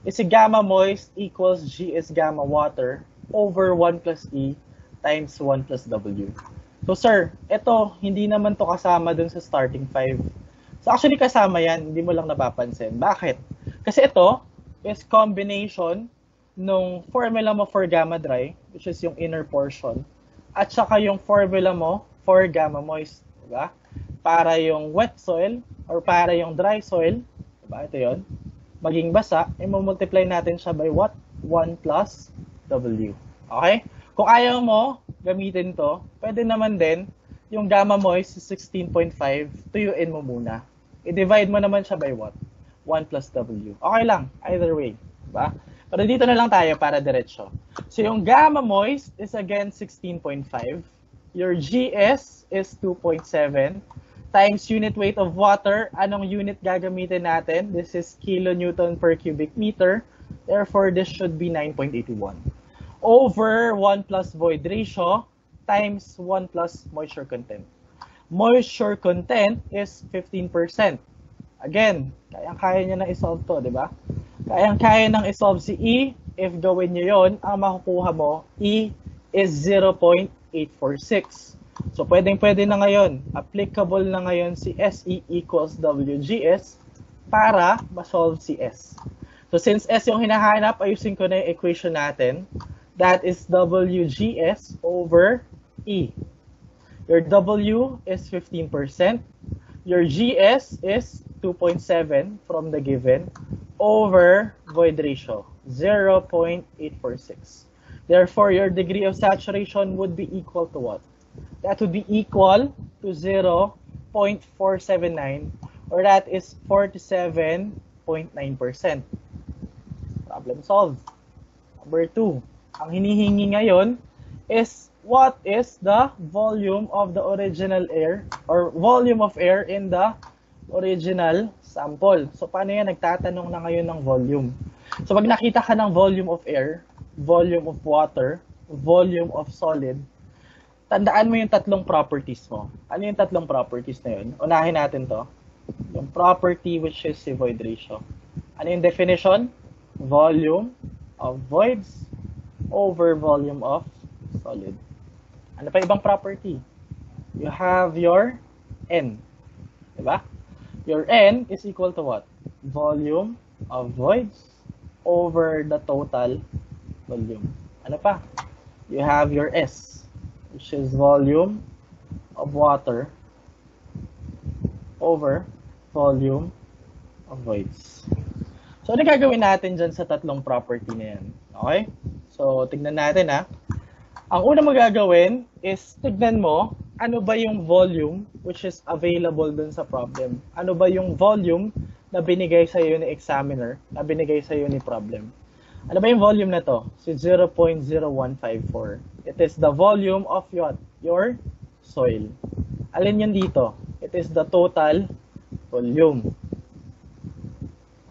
is si gamma moist equals GS gamma water over 1 plus E times 1 plus W. So, sir, ito, hindi naman to kasama dun sa starting 5. So, actually, kasama yan. Hindi mo lang napapansin. Bakit? Kasi ito is combination nung formula mo for gamma dry, which is yung inner portion, at saka yung formula mo for gamma moist, diba? Para yung wet soil, or para yung dry soil, diba? Ito yun, maging basa, i-multiply natin siya by what? 1 plus W. Okay? Kung ayaw mo gamitin to, pwede naman din, yung gamma moist 16.5, tuyuin mo muna. I-divide mo naman siya by what? 1 plus W. Okay lang, either way, diba? Pero dito na lang tayo para diretso. So yung gamma moist is again 16.5. Your GS is 2.7 times unit weight of water. Anong unit gagamitin natin? This is kilonewton per cubic meter. Therefore, this should be 9.81. Over 1 plus void ratio times 1 plus moisture content. Moisture content is 15%. Again, kaya niya na isolve to, di ba? Kaya nang isolve si E. If gawin nyo yon, ang makukuha mo, E is 0.846. So, pwede na ngayon. Applicable na ngayon si SE equals WGS para ma-solve si S. So, since S yung hinahanap, ayusin ko na yung equation natin. That is WGS over E. Your W is 15%. Your GS is 2.7 from the given over void ratio, 0.846. Therefore, your degree of saturation would be equal to what? That would be equal to 0.479, or that is 47.9%. Problem solved. Number 2, ang hinihingi ngayon is what is the volume of the original air, or volume of air in the original sample. So, paano yan? Nagtatanong na ngayon ng volume. So, pag nakita ka ng volume of air, volume of water, volume of solid, tandaan mo yung tatlong properties mo. Ano yung tatlong properties na yun? Unahin natin to. Yung property which is si void ratio. Ano yung definition? Volume of voids over volume of solid. Ano pa ibang property? You have your N. Diba? Your N is equal to what? Volume of voids over the total volume. Ano pa? You have your S, which is volume of water over volume of voids. So, ano gagawin natin dyan sa tatlong property na yan? Okay? So, tignan natin ha. Ang una mo gagawin is tignan mo ano ba yung volume which is available dun sa problem. Ano ba yung volume na binigay sa iyo ni examiner, na binigay sa iyo ni problem. Ano ba yung volume na to? Si 0.0154. It is the volume of your soil. Alin yun dito? It is the total volume.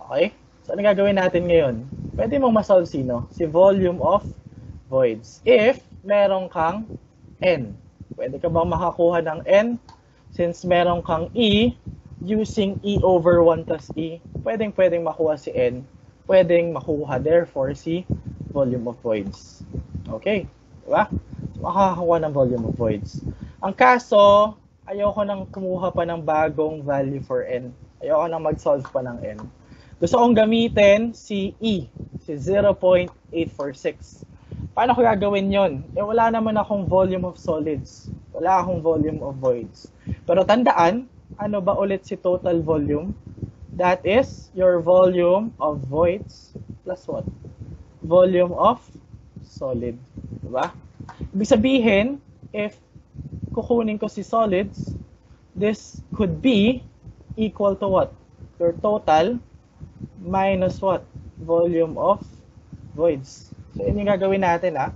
Okay? So, ano gagawin natin ngayon? Pwede mong masolve sino? Si volume of voids. If meron kang N. Pwede ka bang makakuha ng N? Since meron kang E, using E over 1 plus E, pwedeng makuha si N. Pwedeng makuha, therefore, si volume of voids. Okay? Diba? So, makakakuha ng volume of voids. Ang kaso, ayoko nang kumuha pa ng bagong value for N. Ayoko nang mag-solve pa ng N. Gusto kong gamitin si E, si 0.846. Paano ko gagawin yon? Eh, wala naman akong volume of solids. Wala akong volume of voids. Pero tandaan, ano ba ulit si total volume? That is your volume of voids plus what? Volume of solid. Diba? Ibig sabihin, if kukunin ko si solids, this could be equal to what? Your total minus what? Volume of voids. So, yun yung gagawin natin, ha?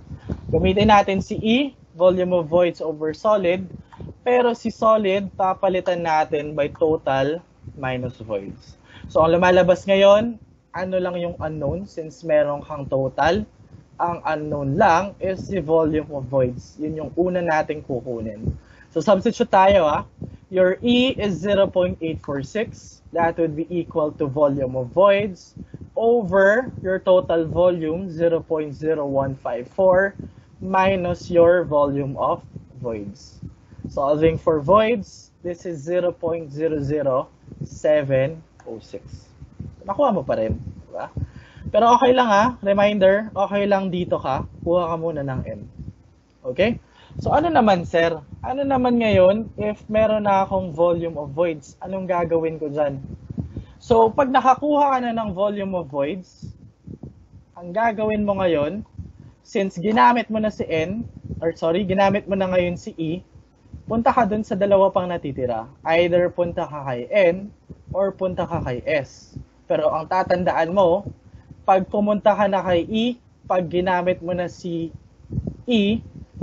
Gamitin natin si E, volume of voids over solid, pero si solid, papalitan natin by total minus voids. So, ang lumalabas ngayon, ano lang yung unknown since meron kang total. Ang unknown lang is the volume of voids. Yun yung una nating kukunin. So, substitute tayo, ha? Your E is 0.846. That would be equal to volume of voids over your total volume, 0.0154, minus your volume of voids. Solving for voids, this is 0.00706. Nakuha mo pa rin, diba? Pero okay lang ha, reminder, okay lang dito ka, kuha ka muna ng N. Okay? So ano naman sir? Ano naman ngayon if meron na akong volume of voids? Anong gagawin ko dyan? So pag nakakuha ka na ng volume of voids, ang gagawin mo ngayon, since ginamit mo na si N, ginamit mo na ngayon si E, punta ka dun sa dalawa pang natitira. Either punta ka kay N or punta ka kay S. Pero ang tatandaan mo, pag pumunta ka na kay E, pag ginamit mo na si E,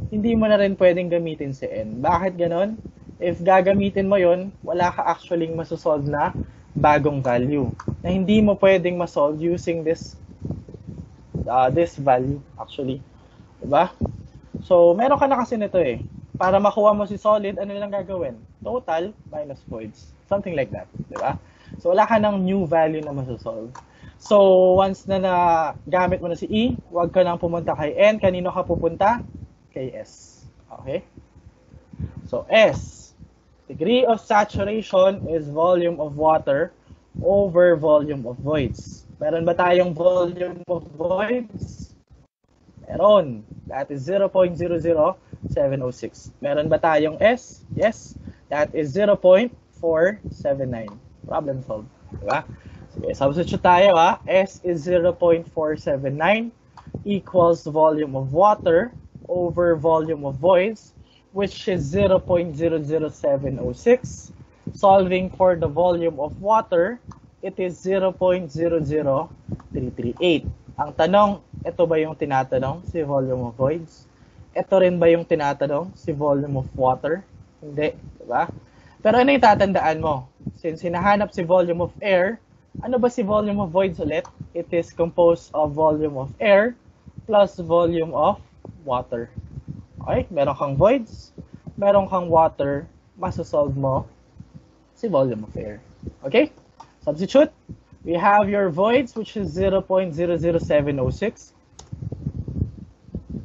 hindi mo na rin pwedeng gamitin si N. Bakit ganon? If gagamitin mo yon, wala ka actually masosolve na bagong value. Na hindi mo pwedeng masolve using this value actually. Diba? So, meron ka na kasi nito eh. Para makuha mo si solid, ano lang gagawin? Total minus voids. Something like that. Diba? So, wala ka ng new value na masosolve. So, once na gamit mo na si E, huwag ka nang pumunta kay N. Kanino ka pupunta? Kay S. Okay? So, S. Degree of saturation is volume of water over volume of voids. Meron ba tayong volume of voids? Meron. That is 0.00706. Meron ba tayong S? Yes. That is 0.479. Problem solved. Diba? Sige, substitute tayo ha. S is 0.479 equals volume of water over volume of voids, which is 0.00706. Solving for the volume of water, it is 0.00338. Ang tanong, ito ba yung tinatanong, si volume of voids? Ito rin ba yung tinatanong, si volume of water? Hindi, diba? Pero ano yung tatandaan mo? Since hinahanap si volume of air, ano ba si volume of voids ulit? It is composed of volume of air plus volume of water. Okay? Meron kang voids, meron kang water, masasolve mo si volume of air. Okay? Substitute. We have your voids, which is 0.00706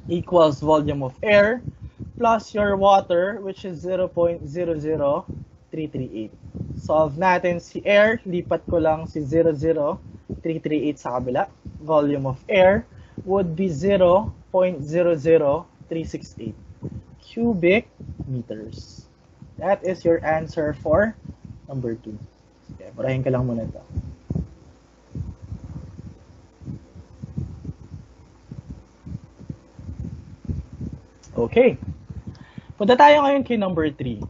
equals volume of air plus your water, which is 0.00338. Solve natin si air. Lipat ko lang si 00338 sa kabila. Volume of air would be 0.00368 cubic meters. That is your answer for number 2. Okay, burahin ka lang muna ito. Okay. Punta tayo ngayon kay number 3.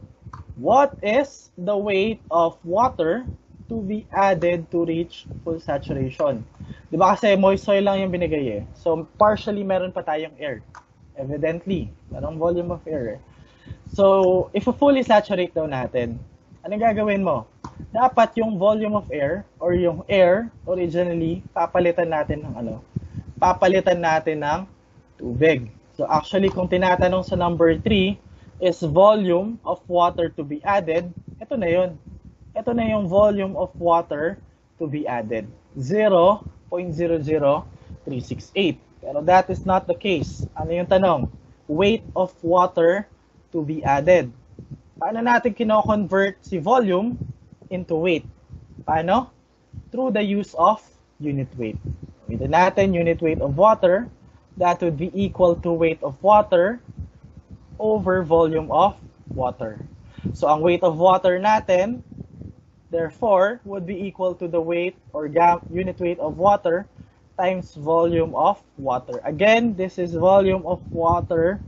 What is the weight of water to be added to reach full saturation? Di ba kasi moist soil lang yung binigay eh. So, partially meron pa tayong air. Evidently, merong volume of air eh. So, if fully saturate daw natin, anong gagawin mo? Dapat yung volume of air or yung air originally, papalitan natin ng ano? Papalitan natin ng tubig. So, actually, kung tinatanong sa number 3, is volume of water to be added, ito na yun. Ito na yung volume of water to be added. 0.00368. Pero that is not the case. Ano yung tanong? Weight of water to be added. Paano natin kino-convert si volume into weight? Paano? Through the use of unit weight. Gamitin natin unit weight of water. That would be equal to weight of water over volume of water. So, ang weight of water natin, therefore, would be equal to the weight or unit weight of water times volume of water. Again, this is volume of water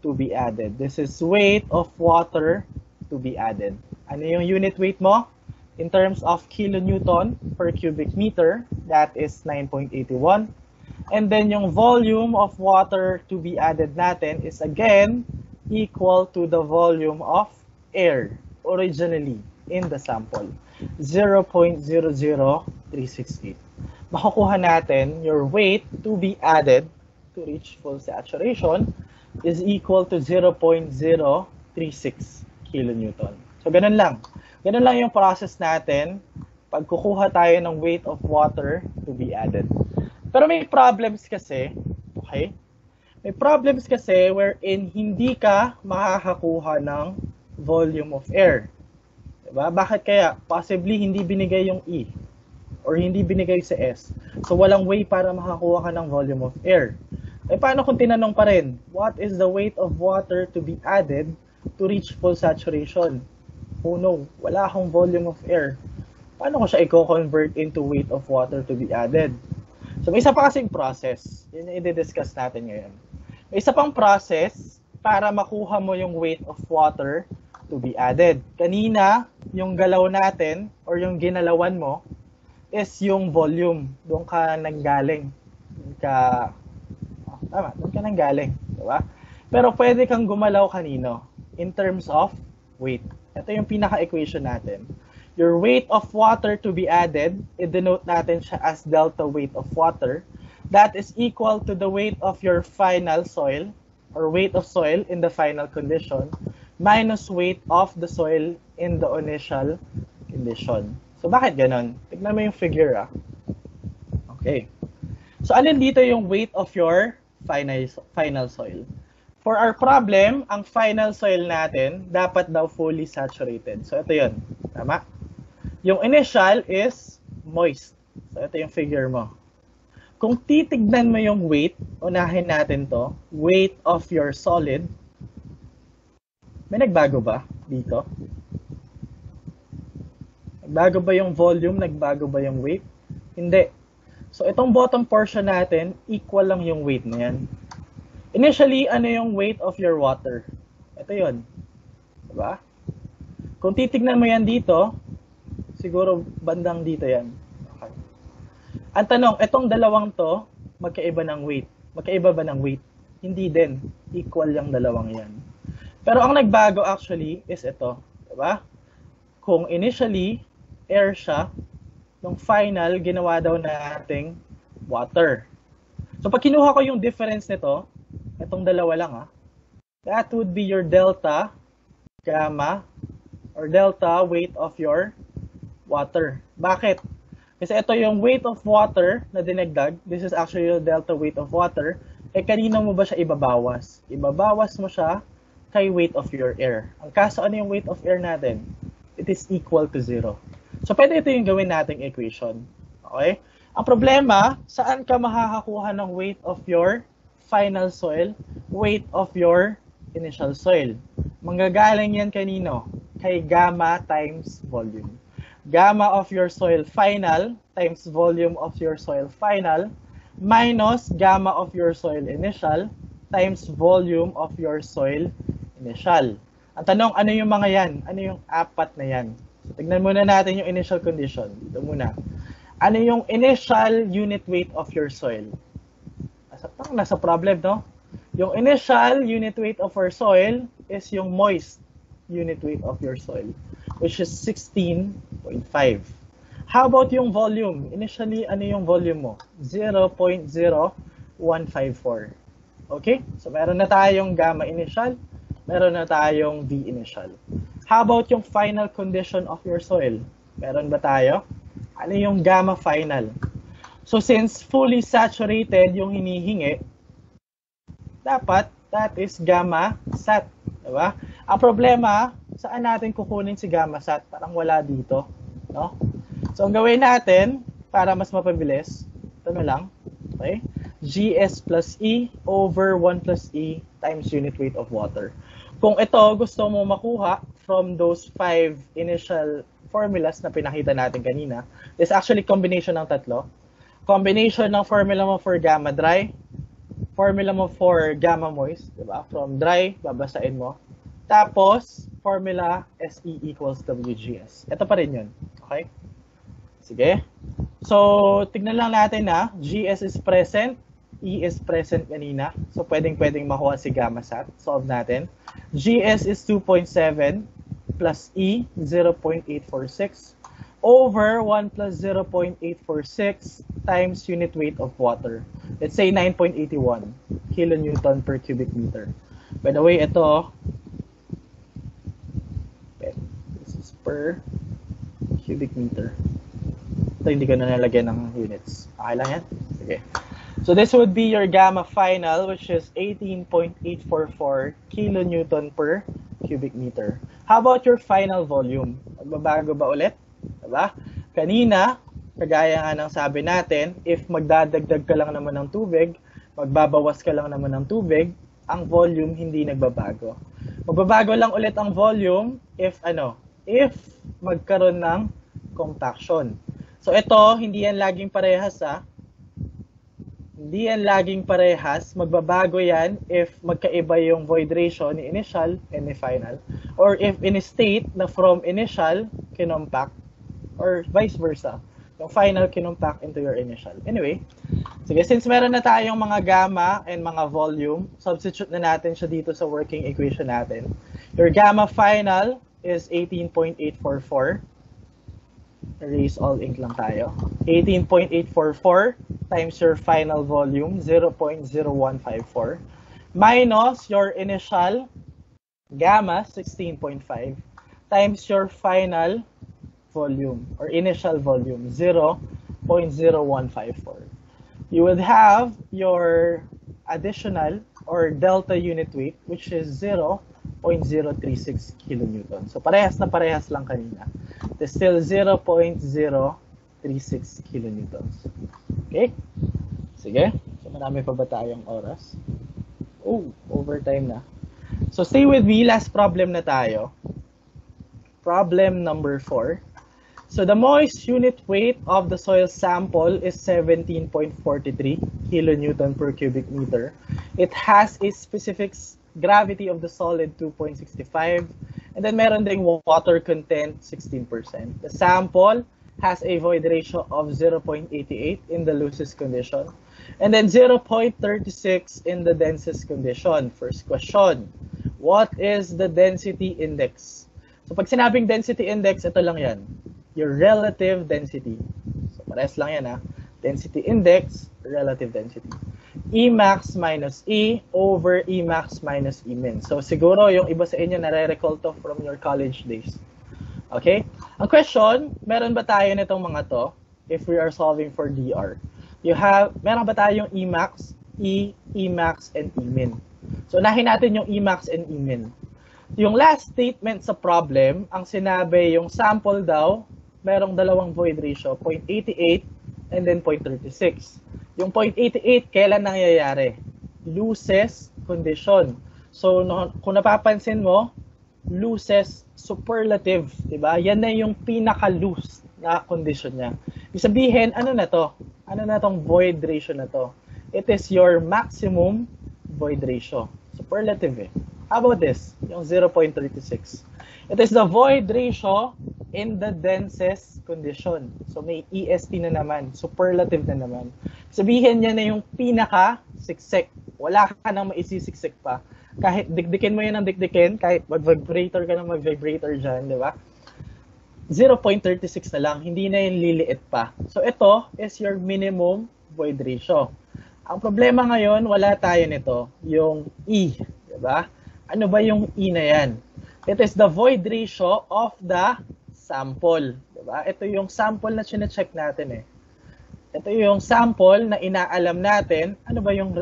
to be added. This is weight of water to be added. Ano yung unit weight mo? In terms of kilonewton per cubic meter, that is 9.81. And then yung volume of water to be added natin is again equal to the volume of air originally in the sample, 0.00368. Makukuha natin your weight to be added to reach full saturation is equal to 0.036 kilonewton. So ganun lang. Ganun lang yung process natin pag kukuha tayo ng weight of water to be added. Pero may problems kasi, okay? May problems kasi wherein hindi ka makakakuha ng volume of air. Diba? Bakit kaya? Possibly hindi binigay yung E or hindi binigay sa S. So walang way para makakuha ka ng volume of air. Eh paano kung tinanong pa rin, what is the weight of water to be added to reach full saturation? Oh no, wala akong volume of air. Paano ko siya i-convert into weight of water to be added? So may isa pa kasing process. Yun yung i-discuss natin ngayon. May isa pang process para makuha mo yung weight of water to be added. Kanina, yung galaw natin or yung ginalawan mo is yung volume. Doon ka nanggaling. Doon ka nanggaling. Diba? Pero pwede kang gumalaw kanino in terms of weight. Ito yung pinaka-equation natin. Your weight of water to be added, i-denote natin siya as delta weight of water. That is equal to the weight of your final soil or weight of soil in the final condition minus weight of the soil in the initial condition. So bakit ganon? Tignan mo yung figure Okay. So alin dito yung weight of your final soil? For our problem, ang final soil natin dapat daw fully saturated. So ito yun. Tama? Yung initial is moist. So, ito yung figure mo. Kung titignan mo yung weight, unahin natin to, weight of your solid. May nagbago ba dito? Nagbago ba yung volume? Nagbago ba yung weight? Hindi. So, itong bottom portion natin, equal lang yung weight na yan. Initially, ano yung weight of your water? Ito yun. Diba? Kung titignan mo yan dito, siguro bandang dito yan. Okay. Ang tanong, itong dalawang to, magkaiba ng weight. Magkaiba ba ng weight? Hindi din. Equal yung dalawang yan. Pero ang nagbago actually is ito. Diba? Kung initially, air siya, nung final, ginawa daw nating water. So pag kinuha ko yung difference nito, itong dalawa lang That would be your delta, gamma, or delta weight of your water. Bakit? Kasi ito yung weight of water na dinagdag. This is actually your delta weight of water. Eh, kanina mo ba siya ibabawas? Ibabawas mo siya kay weight of your air. Ang kaso, ano yung weight of air natin? It is equal to 0. So, pwede ito yung gawin nating equation. Okay? Ang problema, saan ka makakakuha ng weight of your final soil? Weight of your initial soil. Manggagaling yan kanino? Kay gamma times volume. Gamma of your soil final times volume of your soil final minus gamma of your soil initial times volume of your soil initial. Ang tanong, ano yung mga yan? Ano yung apat na yan? So, tignan muna natin yung initial condition. Dito muna. Ano yung initial unit weight of your soil? Nasa problem, no? Yung initial unit weight of our soil is yung moist unit weight of your soil, which is 16.5. How about yung volume? Initially, ano yung volume mo? 0.0154. Okay? So, meron na tayong gamma initial, meron na tayong V initial. How about yung final condition of your soil? Meron ba tayo? Ano yung gamma final? So, since fully saturated yung hinihingi, dapat that is gamma sat. Diba? Ang problema, saan natin kukunin si gamma sat? Parang wala dito. No? So, ang gawin natin, para mas mapabilis, ito na lang. Okay? GS plus E over 1 plus E times unit weight of water. Kung ito gusto mo makuha from those 5 initial formulas na pinakita natin kanina, this actually combination ng tatlo. Combination ng formula mo for gamma dry, formula mo for gamma moist, diba? From dry, babasain mo. Tapos, formula SE equals WGS. Ito pa rin yun. Okay? Sige. So, tignan lang natin na GS is present, E is present kanina. So, pwedeng makuha si gamma sat. Solve natin. GS is 2.7 plus E, 0.846 over 1 plus 0.846 times unit weight of water. Let's say 9.81 kilonewton per cubic meter. By the way, ito, this is per cubic meter. Ito hindi ko na nalagyan ng units. Okay lang yan? Sige. So this would be your gamma final, which is 18.844 kilonewton per cubic meter. How about your final volume? Magbabago ba ulit? Diba? Kanina, kagaya nga ng sabi natin, if magdadagdag ka lang naman ng tubig, magbabawas ka lang naman ng tubig, ang volume hindi nagbabago. Magbabago lang ulit ang volume if magkaroon ng compaction. So ito, hindi yan laging parehas Hindi yan laging parehas. Magbabago yan if magkaiba yung void ratio ni initial and ni final. Or if in a state na from initial, kinompact, or vice versa. Yung final kinompact into your initial. Anyway, sige, since meron na tayong mga gamma and mga volume, substitute na natin siya dito sa working equation natin. Your gamma final is 18.844. Erase all ink lang tayo. 18.844 times your final volume, 0.0154, minus your initial gamma, 16.5, times your final volume, or initial volume, 0.0154. You would have your additional, or delta unit weight, which is 0.036 kilonewton. So parehas na parehas lang kanina. It's still 0.036 kilonewtons. Okay? Sige. So marami pa ba tayong oras? Oh, overtime na. So stay with me. Last problem na tayo. Problem number 4. So the moist unit weight of the soil sample is 17.43 kilonewton per cubic meter. It has a specific gravity of the solid 2.65, and then meron ding water content 16%. The sample has a void ratio of 0.88 in the loosest condition, and then 0.36 in the densest condition. First question, what is the density index? So pag sinabing density index, ito lang yan, your relative density. So parehas lang yan Density index, relative density. Emax minus E over Emax minus Emin. So siguro yung iba sa inyo nare-recall to from your college days. Okay? Ang question, meron ba tayo nitong mga to if we are solving for DR? Meron ba tayong Emax, E, Emax, and Emin? So unahin natin yung Emax and Emin. Yung last statement sa problem, ang sinabi yung sample daw, merong dalawang void ratio, 0.88 and then 0.36. Yung 0.88, kailan nangyayari? Losses condition. So, kung napapansin mo, losses superlative, diba? Yan na yung pinaka-loose na condition niya. Ibig sabihin, ano na to? Ano na tong void ratio na to? It is your maximum void ratio. Superlative eh. How about this? Yung 0.36. It is the void ratio in the densest condition. So may EST na naman, superlative na naman. Sabihin niya na yung pinaka-siksik. Wala ka nang maisisiksik pa. Kahit dikdikin mo yan ng dikdikin, kahit mag-vibrator ka na mag-vibrator dyan, di ba? 0.36 na lang, hindi na yung liliit pa. So ito is your minimum void ratio. Ang problema ngayon, wala tayo nito, yung E, di ba? Ano ba yung E na yan? It is the void ratio of the sample. Diba? Ito yung sample na sine-check natin eh. Ito yung sample na inaalam natin, ano ba yung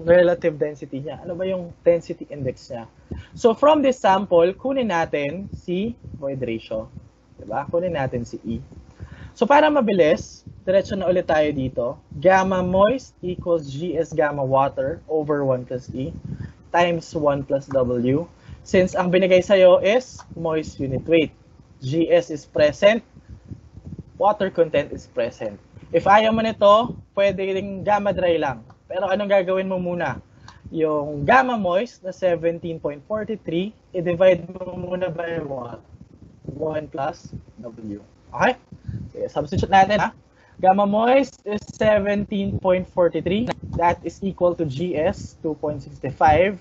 relative density niya? Ano ba yung density index niya? So from this sample, kunin natin si void ratio. Diba? Kunin natin si E. So para mabilis, diretso na ulit tayo dito. Gamma moist equals GS gamma water over 1 plus E times 1 plus W. Since ang binigay sa'yo is moist unit weight, GS is present, water content is present. If ayaw mo nito, pwede ring gamma dry lang. Pero anong gagawin mo muna? Yung gamma moist na 17.43, i-divide mo muna by what? 1 plus W. Okay? Sige, substitute natin ha. Gamma moist is 17.43. That is equal to GS, 2.65.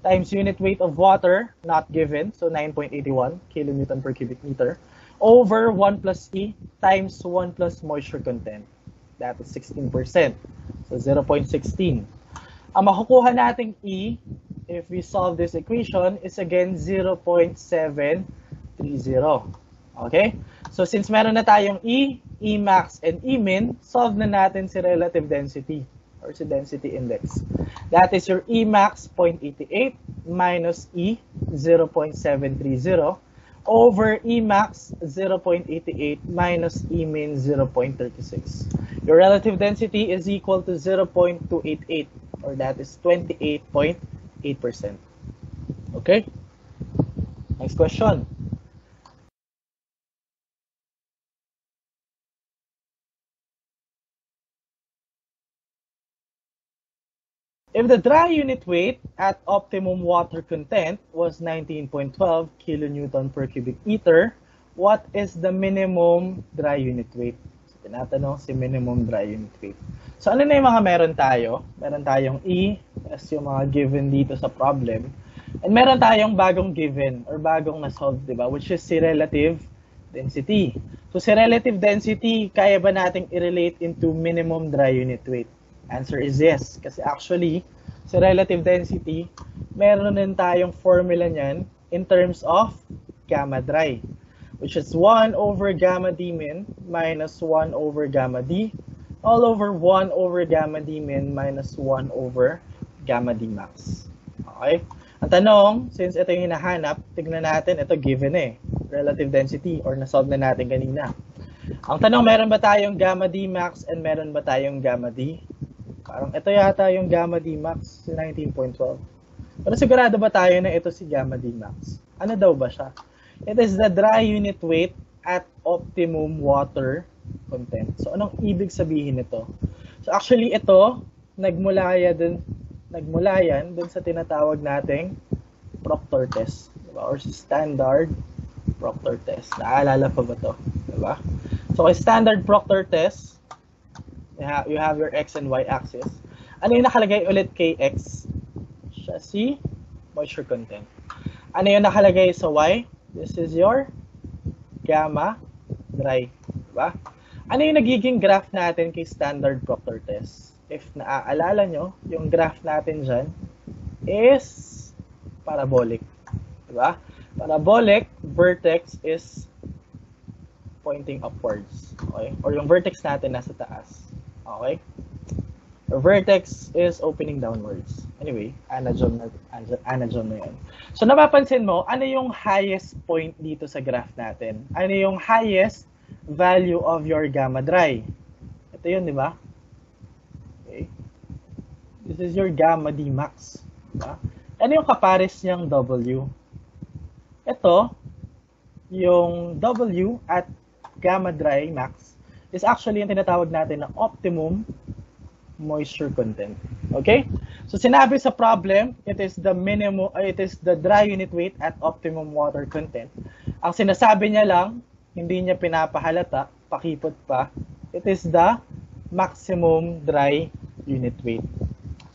Times unit weight of water, not given, so 9.81 kilonewton per cubic meter, over 1 plus E times 1 plus moisture content. That is 16%. So 0.16. Ang makukuha nating E, if we solve this equation, is again 0.730. Okay? So since meron na tayong E, Emax, and Emin, solve na natin si relative density or si density index. That is your Emax 0.88 minus E 0.730 over Emax 0.88 minus Emin 0.36. Your relative density is equal to 0.288 or that is 28.8%. Okay? Next question. If the dry unit weight at optimum water content was 19.12 kilonewton per cubic meter, what is the minimum dry unit weight? So, tinatanong si minimum dry unit weight. So, ano na yung mga meron tayo? Meron tayong E, as yung mga given dito sa problem. And meron tayong bagong given or bagong na-solve, di ba? Which is si relative density. So, si relative density, kaya ba nating i-relate into minimum dry unit weight? Answer is yes. Kasi actually, sa relative density, meron din tayong formula niyan in terms of gamma dry, which is 1 over gamma d min minus 1 over gamma d, all over 1 over gamma d min minus 1 over gamma d max. Okay? Ang tanong, since ito yung hinahanap, tignan natin, ito given eh, relative density, or nasolve na natin kanina. Ang tanong, meron ba tayong gamma d max and meron ba tayong gamma d? Parang ito yata yung gamma D max, 19.12. Pero sigurado ba tayo na ito si gamma D max? Ano daw ba siya? It is the dry unit weight at optimum water content. So anong ibig sabihin nito? So actually ito, nagmula yan dun sa tinatawag nating Proctor test, diba? Or standard Proctor test. Naalala pa ba to? Diba? So kay standard Proctor test, you have your x and y axis. Ano yung nakalagay ulit kay x? Siya si moisture content. Ano yung nakalagay sa y? This is your gamma dry. Diba? Ano yung nagiging graph natin kay standard Proctor test? if naaalala nyo, yung graph natin dyan is parabolic. Diba? Parabolic, vertex is pointing upwards. Okay? Or yung vertex natin nasa taas. Okay? The vertex is opening downwards. Anyway, anagon na yun. So, napapansin mo, ano yung highest point dito sa graph natin? Ano yung highest value of your gamma dry? Ito yun, di ba? Okay. This is your gamma D max. Diba? Ano yung kapares niyang W? Ito, yung W at gamma dry max is actually yung tinatawag natin na optimum moisture content. Okay? So sinabi sa problem, it is the dry unit weight at optimum water content. Ang sinasabi niya lang, hindi niya pinapahalata, pakipot pa, it is the maximum dry unit weight.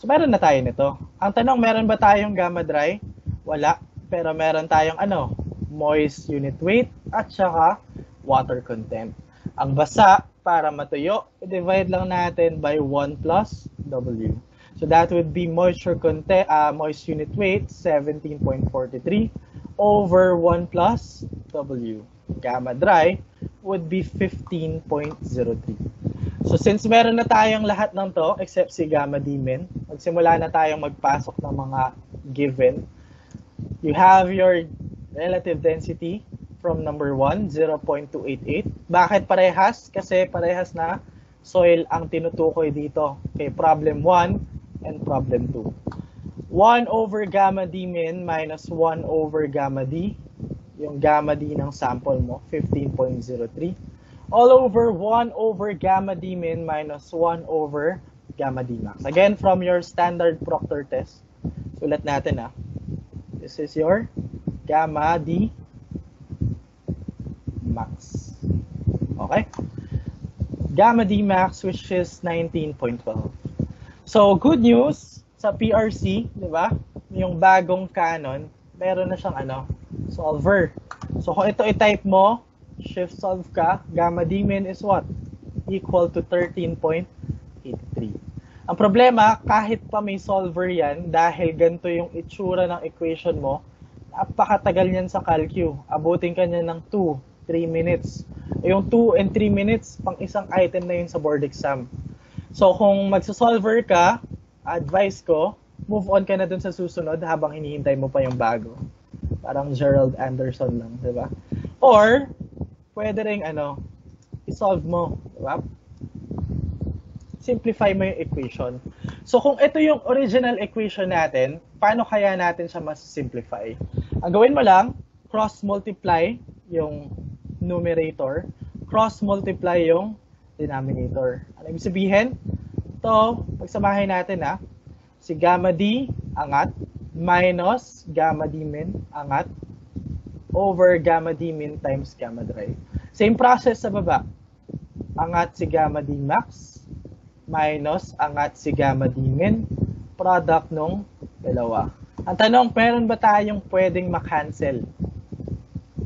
So meron na tayo nito. Ang tanong, meron ba tayong gamma dry? Wala. Pero meron tayong moist unit weight at saka water content. Ang basa, para matuyo, i-divide lang natin by 1 plus W. So that would be moisture content, moist unit weight, 17.43 over 1 plus W. Gamma dry would be 15.03. So since meron na tayong lahat ng to, except si gamma D min, magsimula na tayong magpasok ng mga given. You have your relative density from number 1, 0.288. Bakit parehas? Kasi parehas na soil ang tinutukoy dito. Okay, problem 1 and problem 2. 1 over gamma D min minus 1 over gamma D. Yung gamma D ng sample mo, 15.03. All over 1 over gamma D min minus 1 over gamma D max. Again, from your standard Proctor test. Sulat natin This is your gamma D max. Okay? Gamma D max, which is 19.12. So, good news sa PRC, di ba? Yung bagong canon, meron na siyang solver. So, kung ito i-type mo, shift solve ka, gamma D min is what? Equal to 13.83. Ang problema, kahit pa may solver yan, dahil ganito yung itsura ng equation mo, napakatagal niyan sa calcu. Abutin ka niya ng 2-3 minutes. Yung 2 and 3 minutes, pang isang item na yun sa board exam. So, kung magsasolver ka, advice ko, move on ka na dun sa susunod habang hinihintay mo pa yung bago. Parang Gerald Anderson lang, di ba? Or, pwede rin, i-solve mo, di ba? Simplify mo yung equation. So, kung ito yung original equation natin, paano kaya natin siya mas simplify? Ang gawin mo lang, cross-multiply yung numerator, cross-multiply yung denominator. Ano ibig sabihin? Ito, pagsamahin natin si gamma D, angat, minus gamma D min, angat, over gamma D min times gamma dry. Same process sa baba. Angat si gamma D max, minus angat si gamma D min, product nung dalawa. Ang tanong, meron ba tayong pwedeng makancel?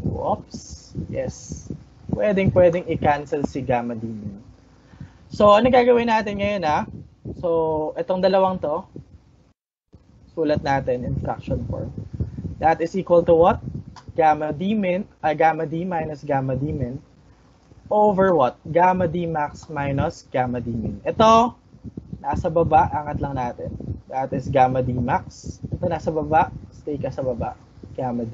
Oops. Yes. Pwedeng i-cancel si gamma D min. So, ano gagawin natin ngayon So, itong dalawang to, sulat natin in fraction form. That is equal to what? Gamma D minus gamma D min over what? Gamma D max minus gamma D min. Ito, nasa baba, angat lang natin. That is gamma D max. Ito nasa baba, stay ka sa baba, gamma D.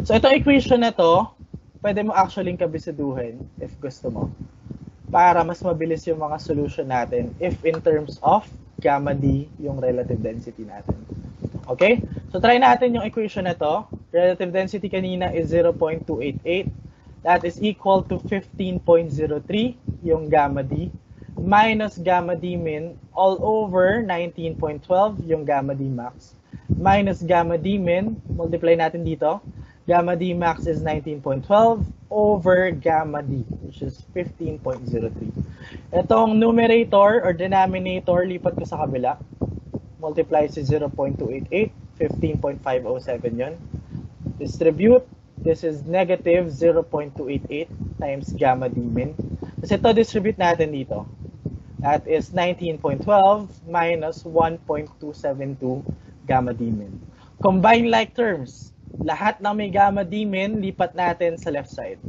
So, itong equation na to, pwede mo actually kabisiduhin if gusto mo para mas mabilis yung mga solution natin if in terms of gamma D yung relative density natin. Okay? So, try natin yung equation na to. Relative density kanina is 0.288. That is equal to 15.03 yung gamma D minus gamma D min all over 19.12 yung gamma D max minus gamma D min, multiply natin dito. Gamma D max is 19.12 over gamma D, which is 15.03. Itong numerator or denominator, lipat ko sa kabila. Multiply si 0.288, 15.507 yun. Distribute, this is negative 0.288 times gamma D min. Kasi ito, distribute natin dito. That is 19.12 minus 1.272 gamma d min. Combine like terms. Lahat ng may gamma d min, lipat natin sa left side.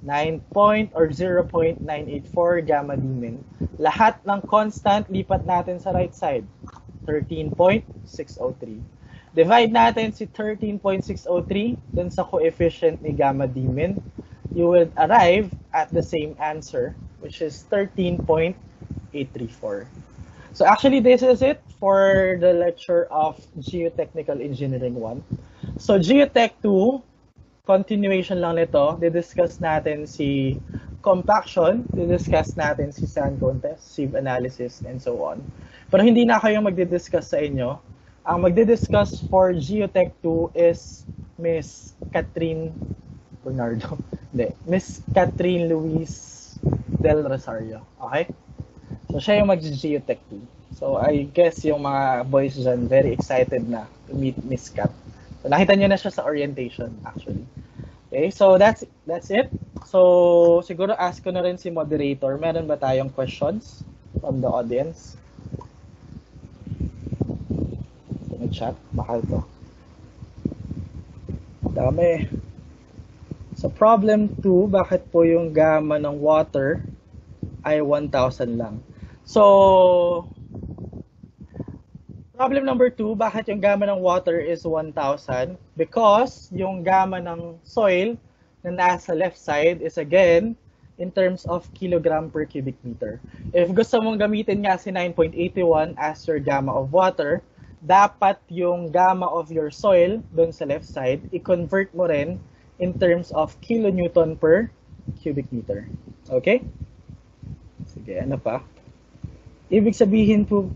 0.984 gamma d min. Lahat ng constant, lipat natin sa right side. 13.603. Divide natin si 13.603 dun sa coefficient ni gamma d min. You will arrive at the same answer, which is 13.834. So actually, this is it for the lecture of Geotechnical Engineering 1. So Geotech 2, continuation lang nito, didiscuss natin si compaction, didiscuss natin si sand cone test, sieve analysis, and so on. Pero hindi na kayo magdidiscuss sa inyo. Ang magdidiscuss for Geotech 2 is Miss Catherine Bernardo. Hindi, Miss Catherine Luis Del Rosario. Okay? So siya yung mag-Geotech 2. So I guess yung mga boys dyan very excited na to meet Miss Cat. So nakita niyo na siya sa orientation actually. Okay, so that's it. So siguro ask ko na rin si moderator, meron ba tayong questions from the audience? Chat, mahal to. Dami. So problem 2, bakit po yung gamma ng water ay 1,000 lang? So problem number 2, bakit yung gamma ng water is 1,000? Because yung gamma ng soil na nasa left side is again in terms of kilogram per cubic meter. If gusto mong gamitin nga si 9.81 as your gamma of water, dapat yung gamma of your soil doon sa left side, i-convert mo rin in terms of kilonewton per cubic meter. Okay? Sige, ano pa? Ibig sabihin po,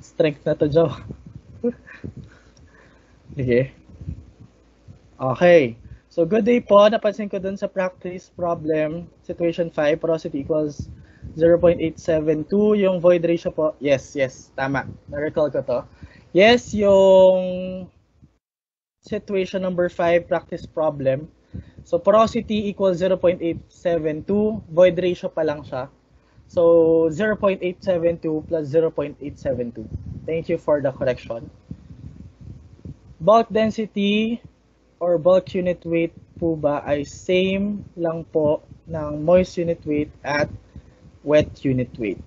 strength na to, Joe. Sige. Okay. So, good day po. Napansin ko dun sa practice problem, situation 5, porosity equals 0.872. Yung void ratio po, yes, tama. Na-recall ko to. Yes, yung situation number 5, practice problem. So, porosity equals 0.872. Void ratio pa lang siya. So, 0.872 plus 0.872. Thank you for the correction. Bulk density or bulk unit weight po ba ay same lang po ng moist unit weight at wet unit weight?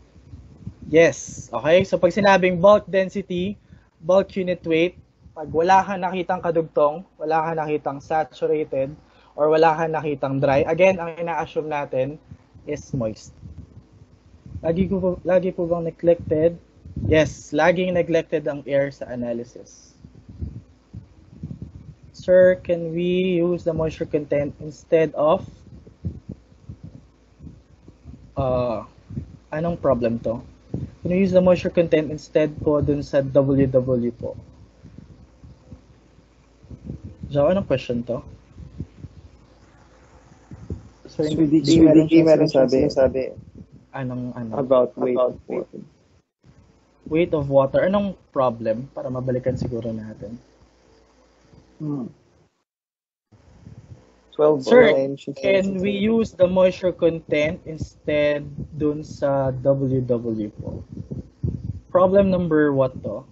Yes. Okay? So, pag sinabing bulk density, bulk unit weight, pag wala kang nakitang kadugtong, wala kang nakitang saturated, or wala kang nakitang dry, again, ang ina-assume natin is moist. Lagi po bang neglected? Yes, laging neglected ang air sa analysis. Sir, can we use the moisture content instead of anong problem to? Can we use the moisture content instead po dun sa WW po? Jo, anong question to? So, meron sabi. Anong? About weight of water. Weight of water. Anong problem? Para mabalikan siguro natin. 12 Sir, can we use the moisture content instead dun sa WW po? Problem number what to?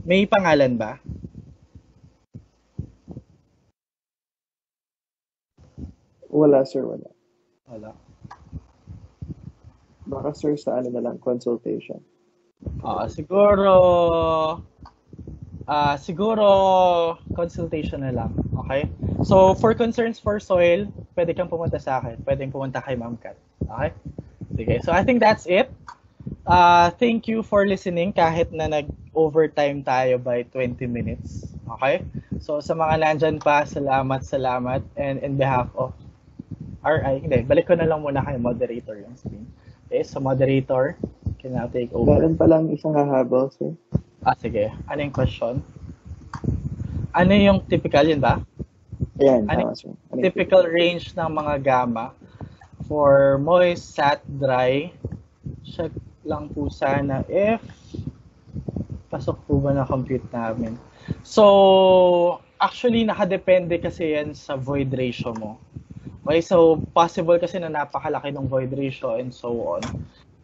May pangalan ba? Wala, sir, wala. Wala. Baka, sir, sa ano na lang, consultation. Siguro consultation na lang. Okay? So, for concerns for soil, pwede kang pumunta sa akin. Pwedeng pumunta kay Ma'am Kat. Okay? Sige. So, I think that's it. Thank you for listening kahit na nag-overtime tayo by 20 minutes. Okay? So, sa mga nandyan pa, salamat. And in behalf of balik ko na lang muna kay moderator yung screen. Okay, so moderator, can now take over. Meron pa lang isang hahabol, sir. Sige. Ano yung question? Ano yung typical, yun ba? Ayan, Ano sir. typical range ng mga gamma for moist, sat, dry? Check lang po sana if pasok po ba na compute namin. So, actually, nakadepende kasi yan sa void ratio mo. Okay, so possible kasi na napakalaki ng void ratio and so on.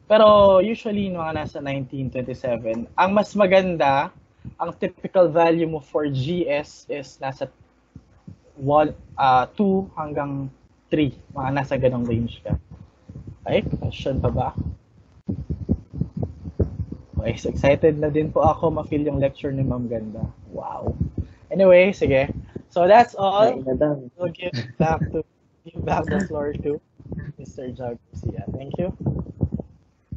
Pero usually mga nasa 1927, ang mas maganda, ang typical value mo for GS is nasa 2 hanggang 3, mga nasa ganong range ka. Okay, question pa ba? Okay, so excited na din po ako ma-feel yung lecture ni Ma'am Ganda. Wow. Anyway, sige. So that's all. We'll give back the floor to Mr. Jog Garcia. Thank you.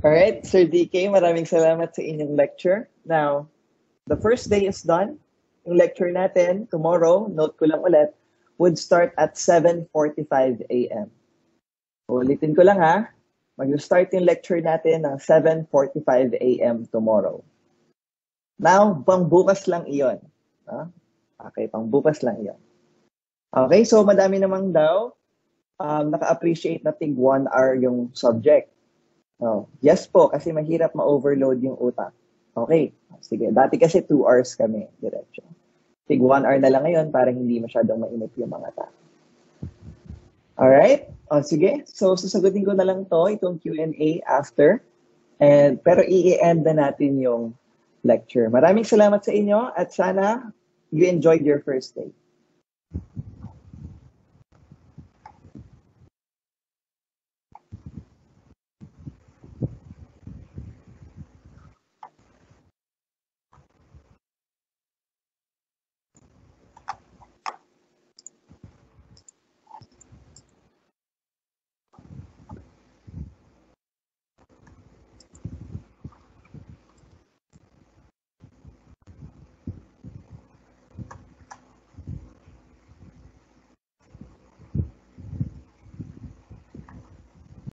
Alright, Sir DK, maraming salamat sa inyong lecture. Now, the first day is done. Yung lecture natin tomorrow, note ko lang ulit, would start at 7:45 a.m. Ulitin ko lang ha, mag-start yung lecture natin ng 7:45 a.m. tomorrow. Now, pangbukas lang iyon. Okay, pangbukas lang iyon. Okay, so madami namang daw naka-appreciate na tig 1 hour yung subject. Yes po, kasi mahirap ma-overload yung utak. Okay, sige. Dati kasi 2 hours kami, diretso. Tig 1 hour na lang ngayon para hindi masyadong mainit yung mga tao. Alright? Sige. So, sasagutin ko na lang itong Q&A after. Pero i-end na natin yung lecture. Maraming salamat sa inyo at sana you enjoyed your first day.